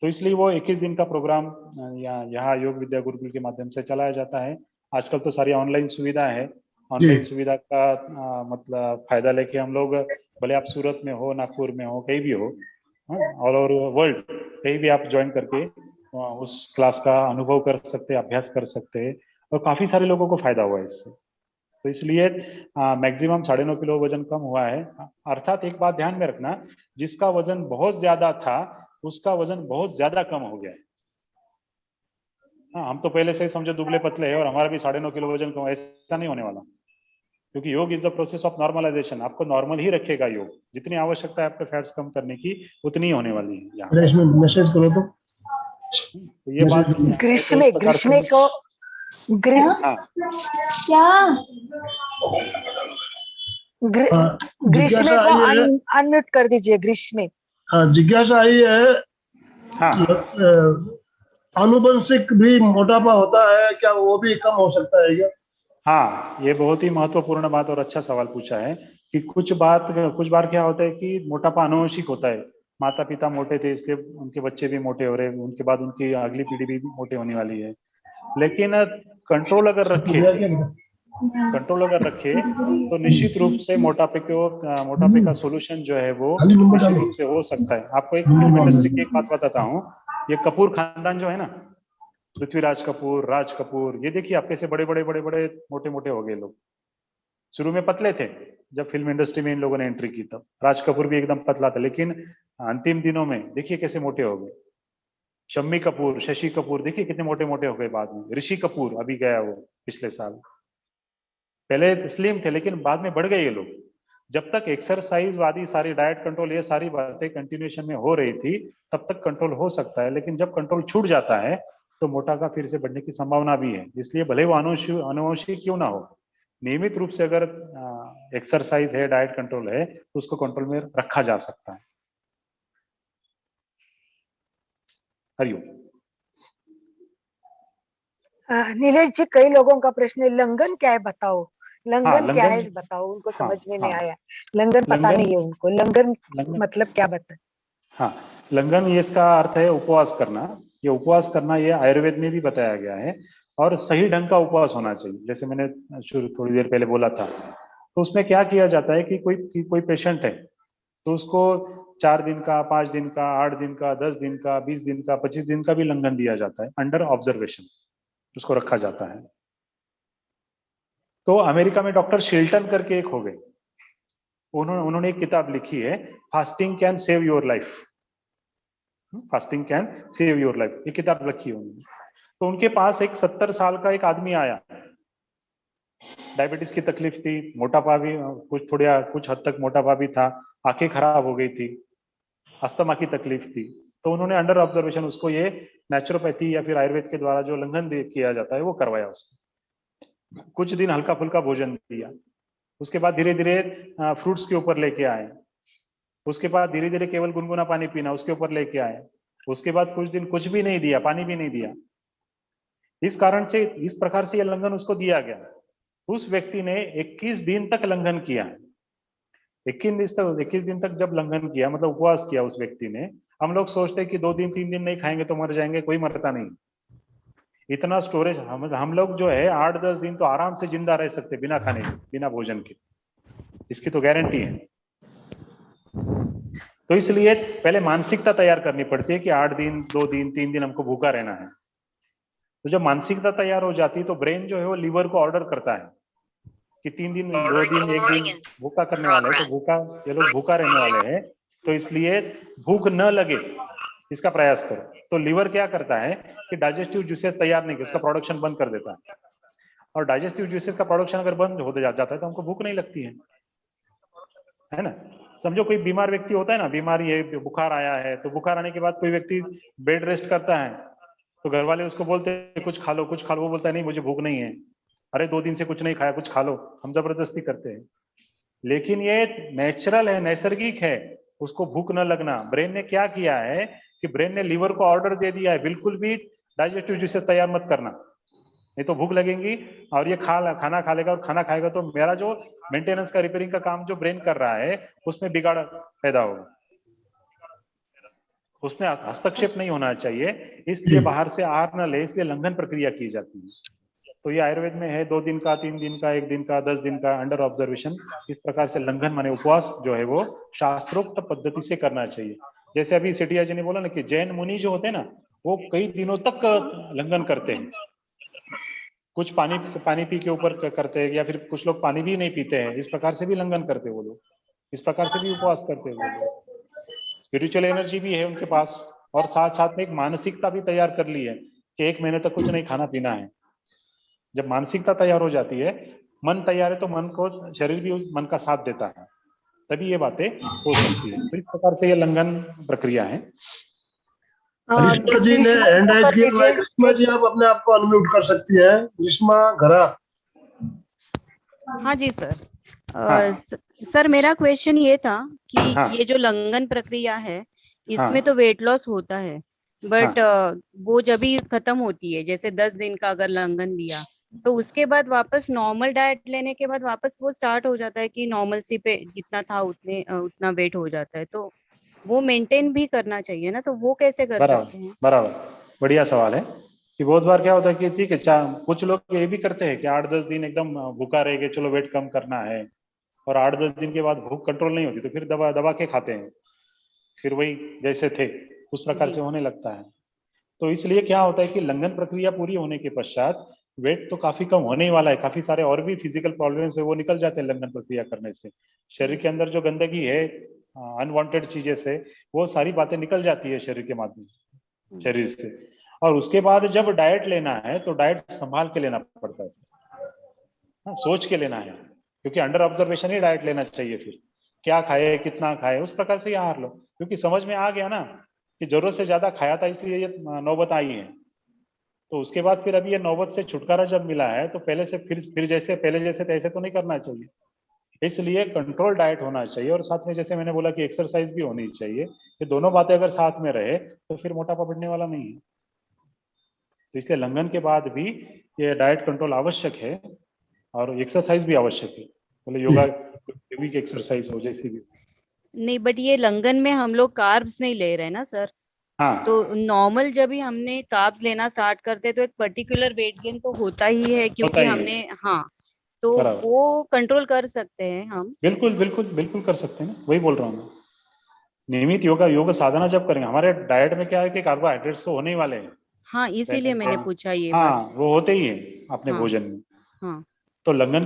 तो इसलिए वो 21 दिन का प्रोग्राम यहाँ योग विद्या गुरुकुल के माध्यम से चलाया जाता है। आजकल तो सारी ऑनलाइन सुविधा है, ऑनलाइन सुविधा का मतलब फायदा लेके हम लोग, भले आप सूरत में हो, नागपुर में हो, कहीं भी हो, ऑल ओवर वर्ल्ड कहीं भी आप ज्वाइन करके उस क्लास का अनुभव कर सकते हैं, अभ्यास कर सकते हैं, और काफी सारे लोगों को फायदा हुआ है इससे। तो इसलिए मैक्सिमम 9.5 किलो वजन कम हुआ है। अर्थात एक बात ध्यान में रखना, जिसका वजन बहुत ज्यादा था उसका वजन बहुत ज्यादा कम हो गया है। हाँ, हम तो पहले से ही समझो दुबले पतले हैं और हमारा भी 9.5 किलो वजन कम, ऐसा नहीं होने वाला, क्योंकि yoga is the process of normalisation. आपको नॉर्मल ही रखेगा योग, जितनी आवश्यकता है आपके फैट्स कम करने की उतनी ही होने वाली है यहाँ। इसमें मैसेज करो तो ये बात ग्रीष्मे को हाँ, ग्रीष्मे को अनम्यूट कर दीजिए। ग्रीष्मे जिज्ञासा आई है, हाँ, आनुवंशिक भी मोटापा होता है क्या, वो भी कम हो सकता है क्या? हाँ, ये बहुत ही महत्वपूर्ण बात और अच्छा सवाल पूछा है कि कुछ बार क्या होता है कि मोटापा आनुवंशिक होता है। माता पिता मोटे थे इसलिए उनके बच्चे भी मोटे हो रहे हैं, उनके बाद उनकी अगली पीढ़ी भी मोटे होने वाली है। लेकिन कंट्रोल अगर रखे तो निश्चित रूप से मोटापे का सोल्यूशन जो है वो निश्चित रूप से हो सकता है। आपको एक फिल्म इंडस्ट्री की एक बात बताता हूँ। ये कपूर खानदान जो है ना, पृथ्वीराज कपूर, राज कपूर, ये देखिए आप कैसे बड़े बड़े मोटे मोटे हो गए लोग। शुरू में पतले थे, जब फिल्म इंडस्ट्री में इन लोगों ने एंट्री की तब राज कपूर भी एकदम पतला था, लेकिन अंतिम दिनों में देखिए कैसे मोटे हो गए। शम्मी कपूर, शशि कपूर देखिए कितने मोटे मोटे हो गए बाद में। ऋषि कपूर अभी गया वो पिछले साल, पहले स्लिम थे लेकिन बाद में बढ़ गए ये लोग। जब तक एक्सरसाइज वादी सारी डाइट कंट्रोल ये सारी बातें कंटिन्यूएशन में हो रही थी तब तक कंट्रोल हो सकता है, लेकिन जब कंट्रोल छूट जाता है तो मोटापा फिर से बढ़ने की संभावना भी है। इसलिए भले वो अनुवंशिक क्यों ना हो, नियमित रूप से अगर एक्सरसाइज है, डाइट कंट्रोल है, तो उसको कंट्रोल में रखा जा सकता है। हरिओम। नीलेश जी, कई लोगों का प्रश्न है लंगन क्या है बताओ। लंगन क्या है बताओ, उनको समझ में नहीं आया। लंगन पता नहीं है उनको, लंगन मतलब क्या बता। हाँ, लंगन ये इसका अर्थ है उपवास करना। ये उपवास करना ये आयुर्वेद में भी बताया गया है, और सही ढंग का उपवास होना चाहिए। जैसे मैंने शुरू थोड़ी देर पहले बोला था, तो उसमें क्या किया जाता है कि कोई पेशेंट है तो उसको 4 दिन का, 5 दिन का, 8 दिन का, 10 दिन का, 20 दिन का, 25 दिन का भी लंगन दिया जाता है, अंडर ऑब्जर्वेशन उसको रखा जाता है। तो अमेरिका में डॉक्टर शिल्टन करके एक हो गए, उन्होंने एक किताब लिखी है, fasting can save your life. Fasting can save your life, ये किताब रखी है उन्होंने। तो उनके पास एक 70 साल का एक आदमी आया, डायबिटीज की तकलीफ थी, मोटापा भी कुछ हद तक मोटापा भी था, आंखें खराब हो गई थी, अस्थमा की तकलीफ थी। तो उन्होंने अंडर ऑब्जर्वेशन उसको ये नेचुरोपैथी या फिर आयुर्वेद के द्वारा जो लंघन किया जाता है वो करवाया उसको। कुछ दिन हल्का फुल्का भोजन दिया, उसके बाद धीरे धीरे फ्रूट्स के ऊपर लेके आए, उसके बाद धीरे धीरे केवल गुनगुना पानी पीना उसके ऊपर लेके आए, उसके बाद कुछ दिन कुछ भी नहीं दिया, पानी भी नहीं दिया। इस कारण से इस प्रकार से यह लंघन उसको दिया गया। उस व्यक्ति ने 21 दिन तक लंघन किया। 21 दिन तक जब लंघन किया मतलब उपवास किया उस व्यक्ति ने। हम लोग सोचते हैं कि 2 दिन 3 दिन नहीं खाएंगे तो मर जाएंगे, कोई मरता नहीं। इतना स्टोरेज हम लोग जो है 8-10 दिन तो आराम से जिंदा रह सकते बिना खाने के, बिना भोजन के, इसकी तो गारंटी है। तो इसलिए पहले मानसिकता तैयार करनी पड़ती है कि 8 दिन, 2 दिन, 3 दिन हमको भूखा रहना है। तो जब मानसिकता तैयार हो जाती है तो ब्रेन जो है वो लिवर को ऑर्डर करता है कि 3 दिन, 2 दिन, 1 दिन भूखा करने वाले हैं, तो ये लोग भूखा रहने वाले हैं, तो इसलिए भूख न लगे इसका प्रयास करो। तो लिवर क्या करता है कि डाइजेस्टिव जूसेस तैयार नहीं, उसका प्रोडक्शन बंद कर देता है। और डाइजेस्टिव जूसेस का प्रोडक्शन अगर बंद हो जाता है तो हमको भूख नहीं लगती है ना। समझो कोई बीमार व्यक्ति होता है ना, बीमारी है, बुखार आया है, तो बुखार आने के बाद कोई व्यक्ति बेड रेस्ट करता है तो घर वाले उसको बोलते हैं कुछ खा लो, कुछ खा लो, वो बोलता है नहीं मुझे भूख नहीं है। अरे 2 दिन से कुछ नहीं खाया, कुछ खा लो, हम जबरदस्ती करते हैं। लेकिन ये नेचुरल है, नैसर्गिक है, उसको भूख न लगना। ब्रेन ने क्या किया है कि ब्रेन ने लीवर को ऑर्डर दे दिया है बिल्कुल भी डाइजेस्टिव जूसेस तैयार मत करना, नहीं तो भूख लगेगी और ये खाना खा लेगा, और खाना खाएगा तो मेरा जो मेंटेनेंस का, रिपेयरिंग का काम जो ब्रेन कर रहा है उसमें बिगाड़ पैदा होगा, उसमें हस्तक्षेप नहीं होना चाहिए। इसलिए बाहर से आहार न ले, इसलिए लंघन प्रक्रिया की जाती है। तो ये आयुर्वेद में है 2 दिन का, 3 दिन का, 1 दिन का, 10 दिन का अंडर ऑब्जर्वेशन। इस प्रकार से लंघन माने उपवास जो है वो शास्त्रोक्त पद्धति से करना चाहिए। जैसे अभी सेठिया जी ने बोला ना कि जैन मुनि जो होते हैं ना, वो कई दिनों तक लंघन करते हैं। कुछ पानी पी के ऊपर करते हैं, या फिर कुछ लोग पानी भी नहीं पीते हैं, इस प्रकार से भी लंघन करते हैं वो लोग, इस प्रकार से भी उपवास करते हैं वो लोग। स्पिरिचुअल एनर्जी भी है उनके पास, और साथ साथ में एक मानसिकता भी तैयार कर ली है कि 1 महीने तक कुछ नहीं खाना पीना है। जब मानसिकता तैयार हो जाती है, मन तैयार है, तो मन को शरीर भी मन का साथ देता है, तभी ये बातें हो सकती है। तो इस प्रकार से ये लंघन प्रक्रिया है। ग्रीष्मा जी ने हैंड राइज किया हुआ है। ग्रीष्मा जी आप अपने आप को अनम्यूट कर सकती हैं। ग्रीष्मा घरा। हाँ जी सर। हाँ। सर मेरा क्वेश्चन ये था कि हाँ। ये जो लंघन प्रक्रिया है इसमें हाँ। तो वेट लॉस होता है, बट वो जब भी खत्म होती है, जैसे 10 दिन का अगर लंघन लिया तो उसके बाद वापस नॉर्मल डाइट लेने के बाद वापस वो स्टार्ट हो जाता है कि नॉर्मल सी पे जितना था उतना वेट हो जाता है, तो वो मेंटेन भी करना चाहिए ना, तो वो कैसे कर सकते हैं? बराबर, बढ़िया सवाल है कि बहुत बार क्या होता है कि ठीक है, कुछ लोग ये भी करते हैं कि 8-10 दिन एकदम भूखा रह गए, चलो वेट कम करना है, और 8-10 दिन के बाद भूख कंट्रोल नहीं होती तो फिर दबा के खाते हैं, फिर वही जैसे थे उस प्रकार से होने लगता है। तो इसलिए क्या होता है कि लंघन प्रक्रिया पूरी होने के पश्चात वेट तो काफी कम होने ही वाला है, काफी सारे और भी फिजिकल प्रॉब्लम्स है वो निकल जाते हैं लंघन प्रक्रिया करने से। शरीर के अंदर जो गंदगी है, अनवांटेड चीजें से, वो सारी बातें निकल जाती है शरीर के माध्यम से, शरीर से। और उसके बाद जब डाइट लेना है तो डाइट संभाल के लेना पड़ता है, सोच के लेना है, क्योंकि अंडर ऑब्जर्वेशन ही डाइट लेना चाहिए। फिर क्या खाए, कितना खाए, उस प्रकार से ही आहार लो, क्योंकि समझ में आ गया ना कि जरूरत से ज्यादा खाया था इसलिए ये नौबत आई है। तो उसके बाद फिर अभी ये नौबत से छुटकारा जब मिला है तो पहले से फिर जैसे पहले जैसे तैसे तो नहीं करना चाहिए, इसलिए कंट्रोल डाइट होना चाहिए। और साथ में जैसे मैंने बोला कि एक्सरसाइज भी होनी चाहिए। ये दोनों बातें अगर साथ में रहे तो फिर मोटापा बढ़ने वाला नहीं है। तो इसलिए लंघन के बाद भी ये डाइट कंट्रोल आवश्यक है और एक्सरसाइज भी आवश्यक है, बोले योगा की एक्सरसाइज हो जैसी भी। नहीं, बट ये लंघन में हम लोग कार्ब्स नहीं ले रहे ना सर। हाँ। तो नॉर्मल जब भी हमने कार्ब्स लेना स्टार्ट करते तो एक पर्टिकुलर वेट गेन तो होता ही है, क्योंकि हमने तो वो कंट्रोल कर सकते हैं हम। बिल्कुल बिल्कुल बिल्कुल कर सकते हैं ना, वही बोल रहा हूँ मैं। नियमित योग साधना जब करेंगे, हमारे डाइट में क्या है कि कार्बोहाइड्रेट्स तो होने ही वाले हैं। हाँ, इसीलिए मैंने पूछा ये बात। बात। वो होते ही है अपने भोजन में। हाँ। तो लंघन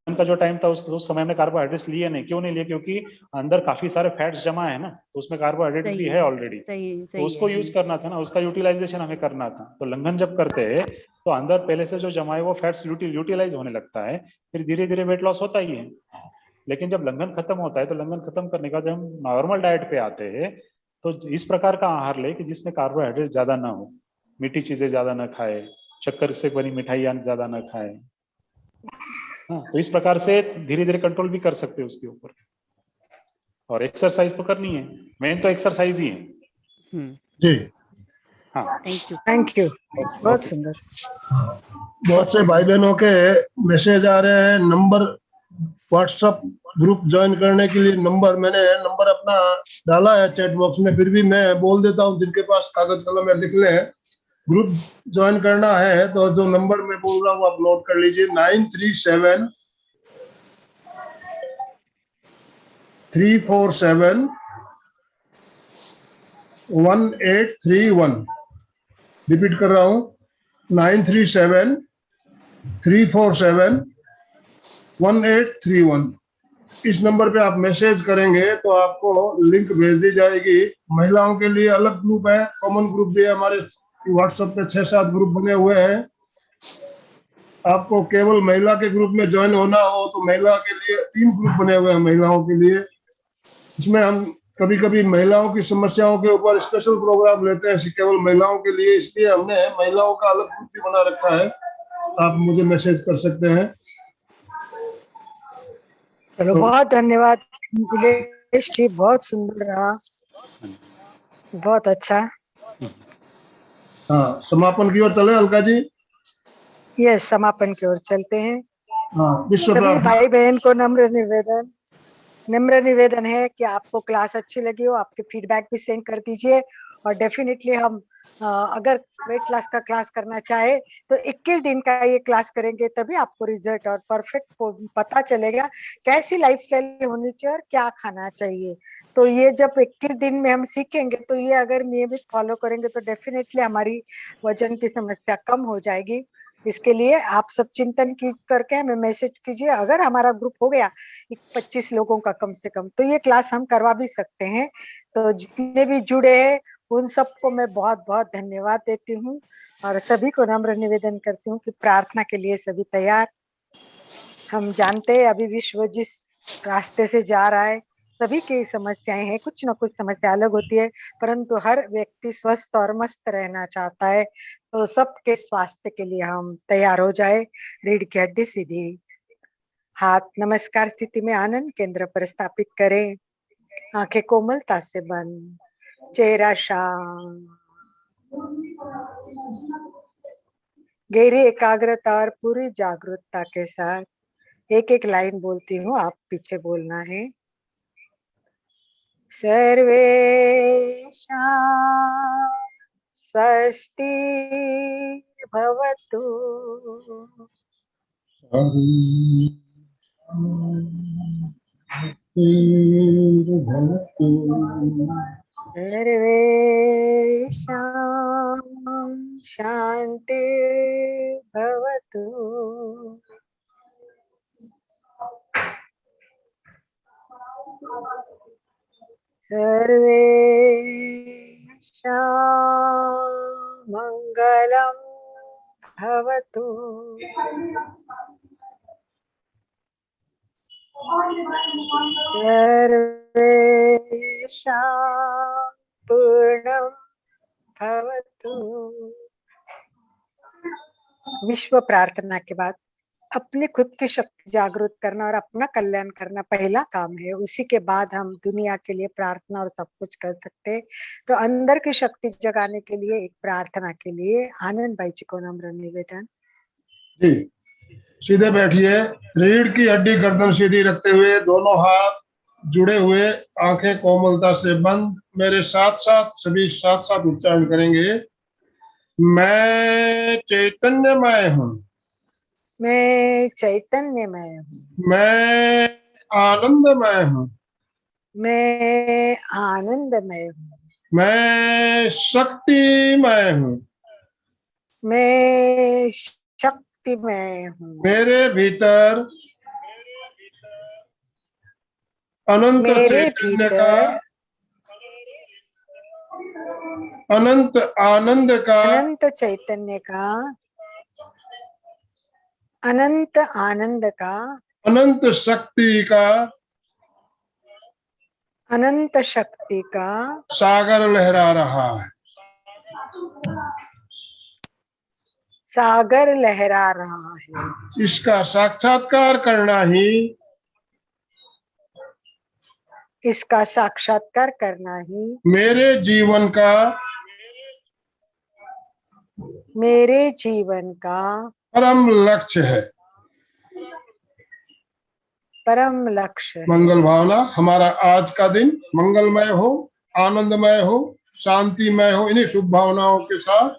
का जो टाइम था उस समय में कार्बोहाइड्रेट्स लिए नहीं, क्यों नहीं लिए? क्योंकि अंदर काफी सारे फैट्स जमा है ना, तो उसमें कार्बोहाइड्रेट भी है ऑलरेडी, तो उसको यूज करना था ना, उसका यूटिलाइजेशन हमें करना था। तो लंघन जब करते हैं तो अंदर पहले से जो जमा है वो फैट्स यूटिलाइज होने लगता है, फिर धीरे धीरे वेट लॉस होता ही है। लेकिन जब लंघन खत्म होता है तो लंघन खत्म करने का जब हम नॉर्मल डाइट पे आते हैं तो इस प्रकार का आहार ले कि जिसमें कार्बोहाइड्रेट ज्यादा ना हो, मीठी चीजें ज्यादा ना खाए, शक्कर से बनी मिठाइयाँ ज्यादा ना खाए। हाँ, तो इस प्रकार से धीरे धीरे कंट्रोल भी कर सकते हैं उसके ऊपर। और एक्सरसाइज तो करनी है, मेन तो एक्सरसाइज ही है। जी हाँ, थैंक यू बहुत सुंदर। बहुत से भाई बहनों के मैसेज आ रहे हैं। नंबर व्हाट्सएप ग्रुप ज्वाइन करने के लिए मैंने नंबर अपना डाला है चैट बॉक्स में, फिर भी मैं बोल देता हूँ, जिनके पास कागज कलम है लिख लें। ग्रुप ज्वाइन करना है तो जो नंबर मैं बोल रहा हूँ आप नोट कर लीजिए। 937 347 1831। रिपीट कर रहा हूँ, 937 347 1831। इस नंबर पे आप मैसेज करेंगे तो आपको लिंक भेज दी जाएगी। महिलाओं के लिए अलग ग्रुप है, कॉमन ग्रुप भी है। हमारे व्हाट्सएप पे 6-7 ग्रुप बने हुए हैं। आपको केवल महिला के ग्रुप में ज्वाइन होना हो तो महिला के लिए 3 ग्रुप बने हुए हैं महिलाओं के लिए। इसमें हम कभी कभी महिलाओं की समस्याओं के ऊपर स्पेशल प्रोग्राम लेते हैं केवल महिलाओं के लिए, इसलिए हमने महिलाओं का अलग ग्रुप भी बना रखा है। आप मुझे मैसेज कर सकते हैं। चलो बहुत धन्यवाद नीलेश जी, बहुत सुंदर रहा, बहुत अच्छा। हाँ, समापन की ओर चले अलका जी। ये समापन की ओर चलते हैं। हाँ, विश्व सभी प्रार्थना। भाई बहन को नम्र निवेदन है कि आपको क्लास अच्छी लगी हो, आपके फीडबैक भी सेंड कर दीजिए। और डेफिनेटली हम अगर वेट लॉस का क्लास करना चाहे तो 21 दिन का ये क्लास करेंगे, तभी आपको रिजल्ट और परफेक्ट पता चलेगा कैसी लाइफस्टाइल होनी चाहिए और क्या खाना चाहिए। तो ये जब 21 दिन में हम सीखेंगे तो ये अगर नियमित फॉलो करेंगे तो डेफिनेटली हमारी वजन की समस्या कम हो जाएगी। इसके लिए आप सब चिंतन करके हमें मैसेज कीजिए। अगर हमारा ग्रुप हो गया 25 लोगों का कम से कम, तो ये क्लास हम करवा भी सकते हैं। तो जितने भी जुड़े हैं उन सबको मैं बहुत बहुत धन्यवाद देती हूँ और सभी को नम्र निवेदन करती हूँ कि प्रार्थना के लिए सभी तैयार। हम जानते हैं अभी विश्व जिस रास्ते से जा रहा है, सभी की समस्याएं हैं, कुछ ना कुछ समस्या अलग होती है, परंतु हर व्यक्ति स्वस्थ और मस्त रहना चाहता है। तो सबके स्वास्थ्य के लिए हम तैयार हो जाए। रीढ़ की हड्डी सीधी, हाथ नमस्कार स्थिति में आनंद केंद्र पर स्थापित करें, आंखें कोमलता से बंद, चेहरा शांत, गहरी एकाग्रता और पूरी जागरूकता के साथ एक एक लाइन बोलती हूँ, आप पीछे बोलना है। सर्वेषां स्वस्ति भवतु, सर्वेषां शांति भवतु। सर्वेषां मंगलं भवतु। सर्वेषां पूर्णं भवतु। विश्व प्रार्थना के बाद अपने खुद की शक्ति जागृत करना और अपना कल्याण करना पहला काम है। उसी के बाद हम दुनिया के लिए प्रार्थना और सब कुछ कर सकते हैं। तो अंदर की शक्ति जगाने के लिए एक प्रार्थना के लिए आनंद भाई जी को नम्र निवेदन। जी, सीधे बैठिए, रीढ़ की हड्डी गर्दन सीधी रखते हुए, दोनों हाथ जुड़े हुए, आंखें कोमलता से बंद। मेरे साथ साथ सभी साथ साथ उच्चारण करेंगे। मैं चैतन्यमय हूँ, मैं चैतन्यमय हूँ, मैं आनंदमय हूँ, मैं आनंदमय हूँ, मैं शक्तिमय हूँ, मैं शक्तिमय हूँ, मेरे भीतर अनंत मेरे चैतन्य का, भीतर अनंत आनंद का, अनंत चैतन्य का, अनंत आनंद का, अनंत शक्ति का अनंत शक्ति का सागर लहरा रहा है। सागर लहरा रहा है। इसका साक्षात्कार करना ही, इसका साक्षात्कार करना ही मेरे जीवन का, मेरे जीवन का परम लक्ष्य है। परम लक्ष्य है। मंगल भावना, हमारा आज का दिन मंगलमय हो, आनंदमय हो, शांतिमय हो। इन्हीं शुभ भावनाओं के साथ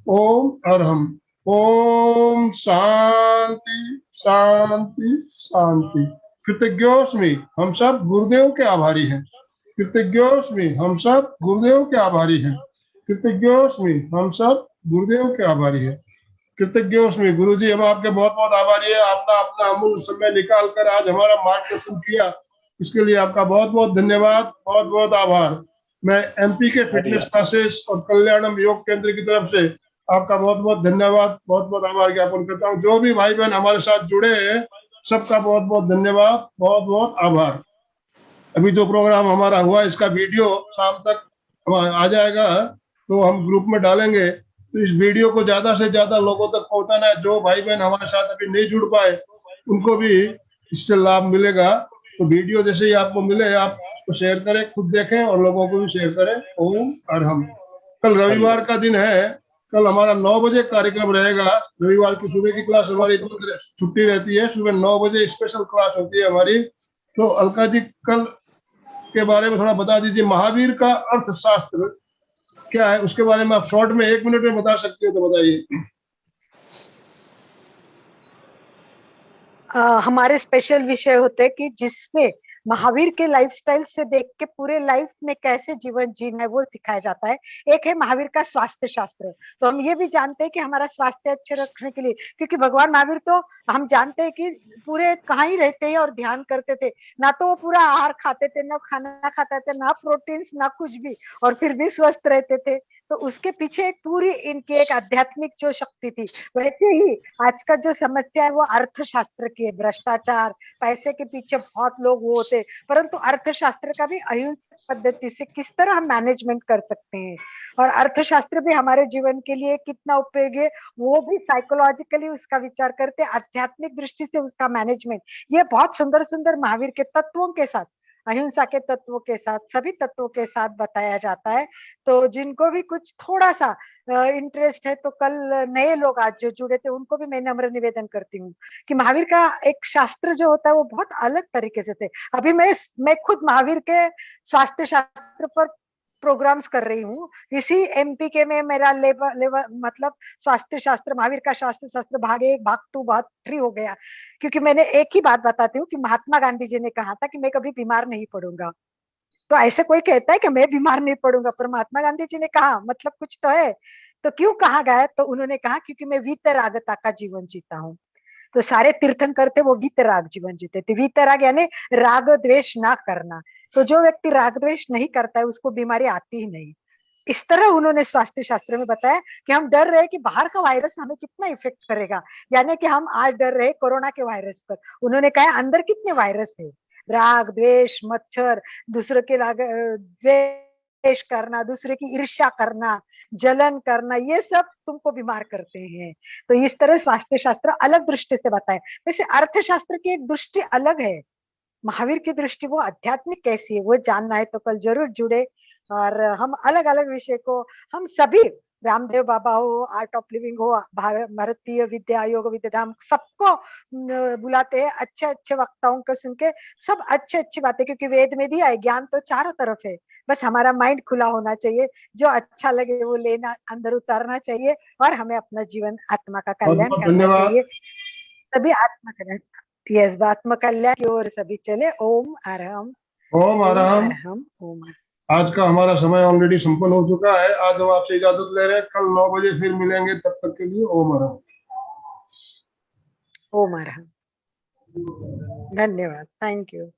ओम अरहम। ओम शांति शांति शांति। कृतज्ञोस्मि, हम सब गुरुदेव के आभारी हैं। कृतज्ञोस्मि, हम सब गुरुदेव के आभारी हैं। कृतज्ञोस्मि, हम सब गुरुदेव के आभारी हैं। कृतज्ञोस्मि। गुरु जी, हम आपके बहुत बहुत आभारी है। आपने अपना अमूल्य समय निकाल कर आज हमारा मार्गदर्शन किया, इसके लिए आपका बहुत बहुत धन्यवाद, बहुत बहुत आभार। मैं एमपी के फिटनेस क्लासेस और कल्याणम योग केंद्र की तरफ से आपका बहुत बहुत धन्यवाद, बहुत बहुत आभार ज्ञापन करता हूँ। जो भी भाई बहन हमारे साथ जुड़े हैं, सबका बहुत बहुत धन्यवाद, बहुत बहुत आभार। अभी जो प्रोग्राम हमारा हुआ, इसका वीडियो शाम तक आ जाएगा, तो हम ग्रुप में डालेंगे। तो इस वीडियो को ज्यादा से ज्यादा लोगों तक पहुंचाना है। जो भाई बहन हमारे साथ अभी नहीं जुड़ पाए, उनको भी इससे लाभ मिलेगा। तो वीडियो जैसे ही आपको मिले आप उसको शेयर करें, खुद देखें और लोगों को भी शेयर करें। ओम अरहम। कल रविवार का दिन है, कल हमारा 9 बजे कार्यक्रम रहेगा। रविवार की सुबह की क्लास हमारी छुट्टी रहती है, सुबह 9 बजे स्पेशल क्लास होती है हमारी। तो अलका जी कल के बारे में थोड़ा बता दीजिए, महावीर का अर्थशास्त्र क्या है, उसके बारे में आप शॉर्ट में 1 मिनट में बता सकते हो तो बताइए। हमारे स्पेशल विषय होते हैं कि जिसमें महावीर के लाइफस्टाइल से देख के पूरे लाइफ में कैसे जीवन जीना है वो सिखाया जाता है। एक है महावीर का स्वास्थ्य शास्त्र। तो हम ये भी जानते हैं कि हमारा स्वास्थ्य अच्छे रखने के लिए, क्योंकि भगवान महावीर तो हम जानते हैं कि पूरे कहाँ ही रहते हैं और ध्यान करते थे, ना तो वो पूरा आहार खाते थे, ना खाना खाते थे, ना प्रोटीन ना कुछ भी, और फिर भी स्वस्थ रहते थे। तो उसके पीछे एक पूरी इनकी एक आध्यात्मिक जो शक्ति थी। वैसे ही आज का जो समस्या है वो अर्थशास्त्र की है। भ्रष्टाचार, पैसे के पीछे बहुत लोग वो होते, परंतु अर्थशास्त्र का भी अहिंसक पद्धति से किस तरह हम मैनेजमेंट कर सकते हैं, और अर्थशास्त्र भी हमारे जीवन के लिए कितना उपयोगी है वो भी साइकोलॉजिकली उसका विचार करते, आध्यात्मिक दृष्टि से उसका मैनेजमेंट, ये बहुत सुंदर सुंदर महावीर के तत्वों के साथ, अहिंसा के तत्वों के साथ, सभी तत्वों के साथ बताया जाता है। तो जिनको भी कुछ थोड़ा सा इंटरेस्ट है, तो कल नए लोग आज जो जुड़े थे उनको भी मैं नम्र निवेदन करती हूँ कि महावीर का एक शास्त्र जो होता है वो बहुत अलग तरीके से थे। अभी मैं खुद महावीर के स्वास्थ्य शास्त्र पर प्रोग्राम्स कर रही हूँ। इसी एमपी के में मेरा लेवल मतलब स्वास्थ्य शास्त्र, महावीर का स्वास्थ्य शास्त्र भाग 1, भाग 2, भाग 3 हो गया। क्योंकि मैंने एक ही बात बताती हूँ कि महात्मा गांधी जी ने कहा था कि मैं कभी बीमार नहीं पड़ूंगा। तो ऐसे कोई कहता है कि मैं बीमार नहीं पड़ूंगा, पर महात्मा गांधी जी ने कहा मतलब कुछ तो है। तो क्यों कहा गया, तो उन्होंने कहा क्योंकि मैं वीतरागता का जीवन जीता हूँ। तो सारे तीर्थंकर थे वो वीतराग जीवन जीते थे। वीतराग यानी राग द्वेष ना करना। तो जो व्यक्ति राग द्वेष नहीं करता है उसको बीमारी आती ही नहीं। इस तरह उन्होंने स्वास्थ्य शास्त्र में बताया कि हम डर रहे कि बाहर का वायरस हमें कितना इफेक्ट करेगा, यानी कि हम आज डर रहे कोरोना के वायरस पर। उन्होंने कहा अंदर कितने वायरस है, राग द्वेष, मच्छर, दूसरे के द्वेष करना, दूसरे की ईर्ष्या करना, जलन करना, ये सब तुमको बीमार करते हैं। तो इस तरह स्वास्थ्य शास्त्र अलग दृष्टि से बताए। वैसे अर्थशास्त्र की एक दृष्टि अलग है, महावीर की दृष्टि वो आध्यात्मिक कैसी है वो जानना है तो कल जरूर जुड़े। और हम अलग अलग विषय को, हम सभी, रामदेव बाबा हो, आर्ट ऑफ लिविंग हो, भारतीय विद्या योग विद्याधाम, सबको बुलाते हैं अच्छे अच्छे वक्ताओं को सुन के, सब अच्छे अच्छी बातें, क्योंकि वेद में दिया है ज्ञान तो चारों तरफ है, बस हमारा माइंड खुला होना चाहिए, जो अच्छा लगे वो लेना, अंदर उतारना चाहिए, और हमें अपना जीवन आत्मा का बहुत कल्याण बहुत करना धन्यवाद। चाहिए। सभी आत्मा कल्याण, यस, आत्मा कल्याण की ओर सभी चले। ओम अरहम, ओम ओम अरहम। अरहम, ओम अरहम। आज का हमारा समय ऑलरेडी संपन्न हो चुका है। आज हम आपसे इजाजत ले रहे हैं, कल 9 बजे फिर मिलेंगे, तब तक के लिए ओम अरहम। ओम अरहम। धन्यवाद, थैंक यू।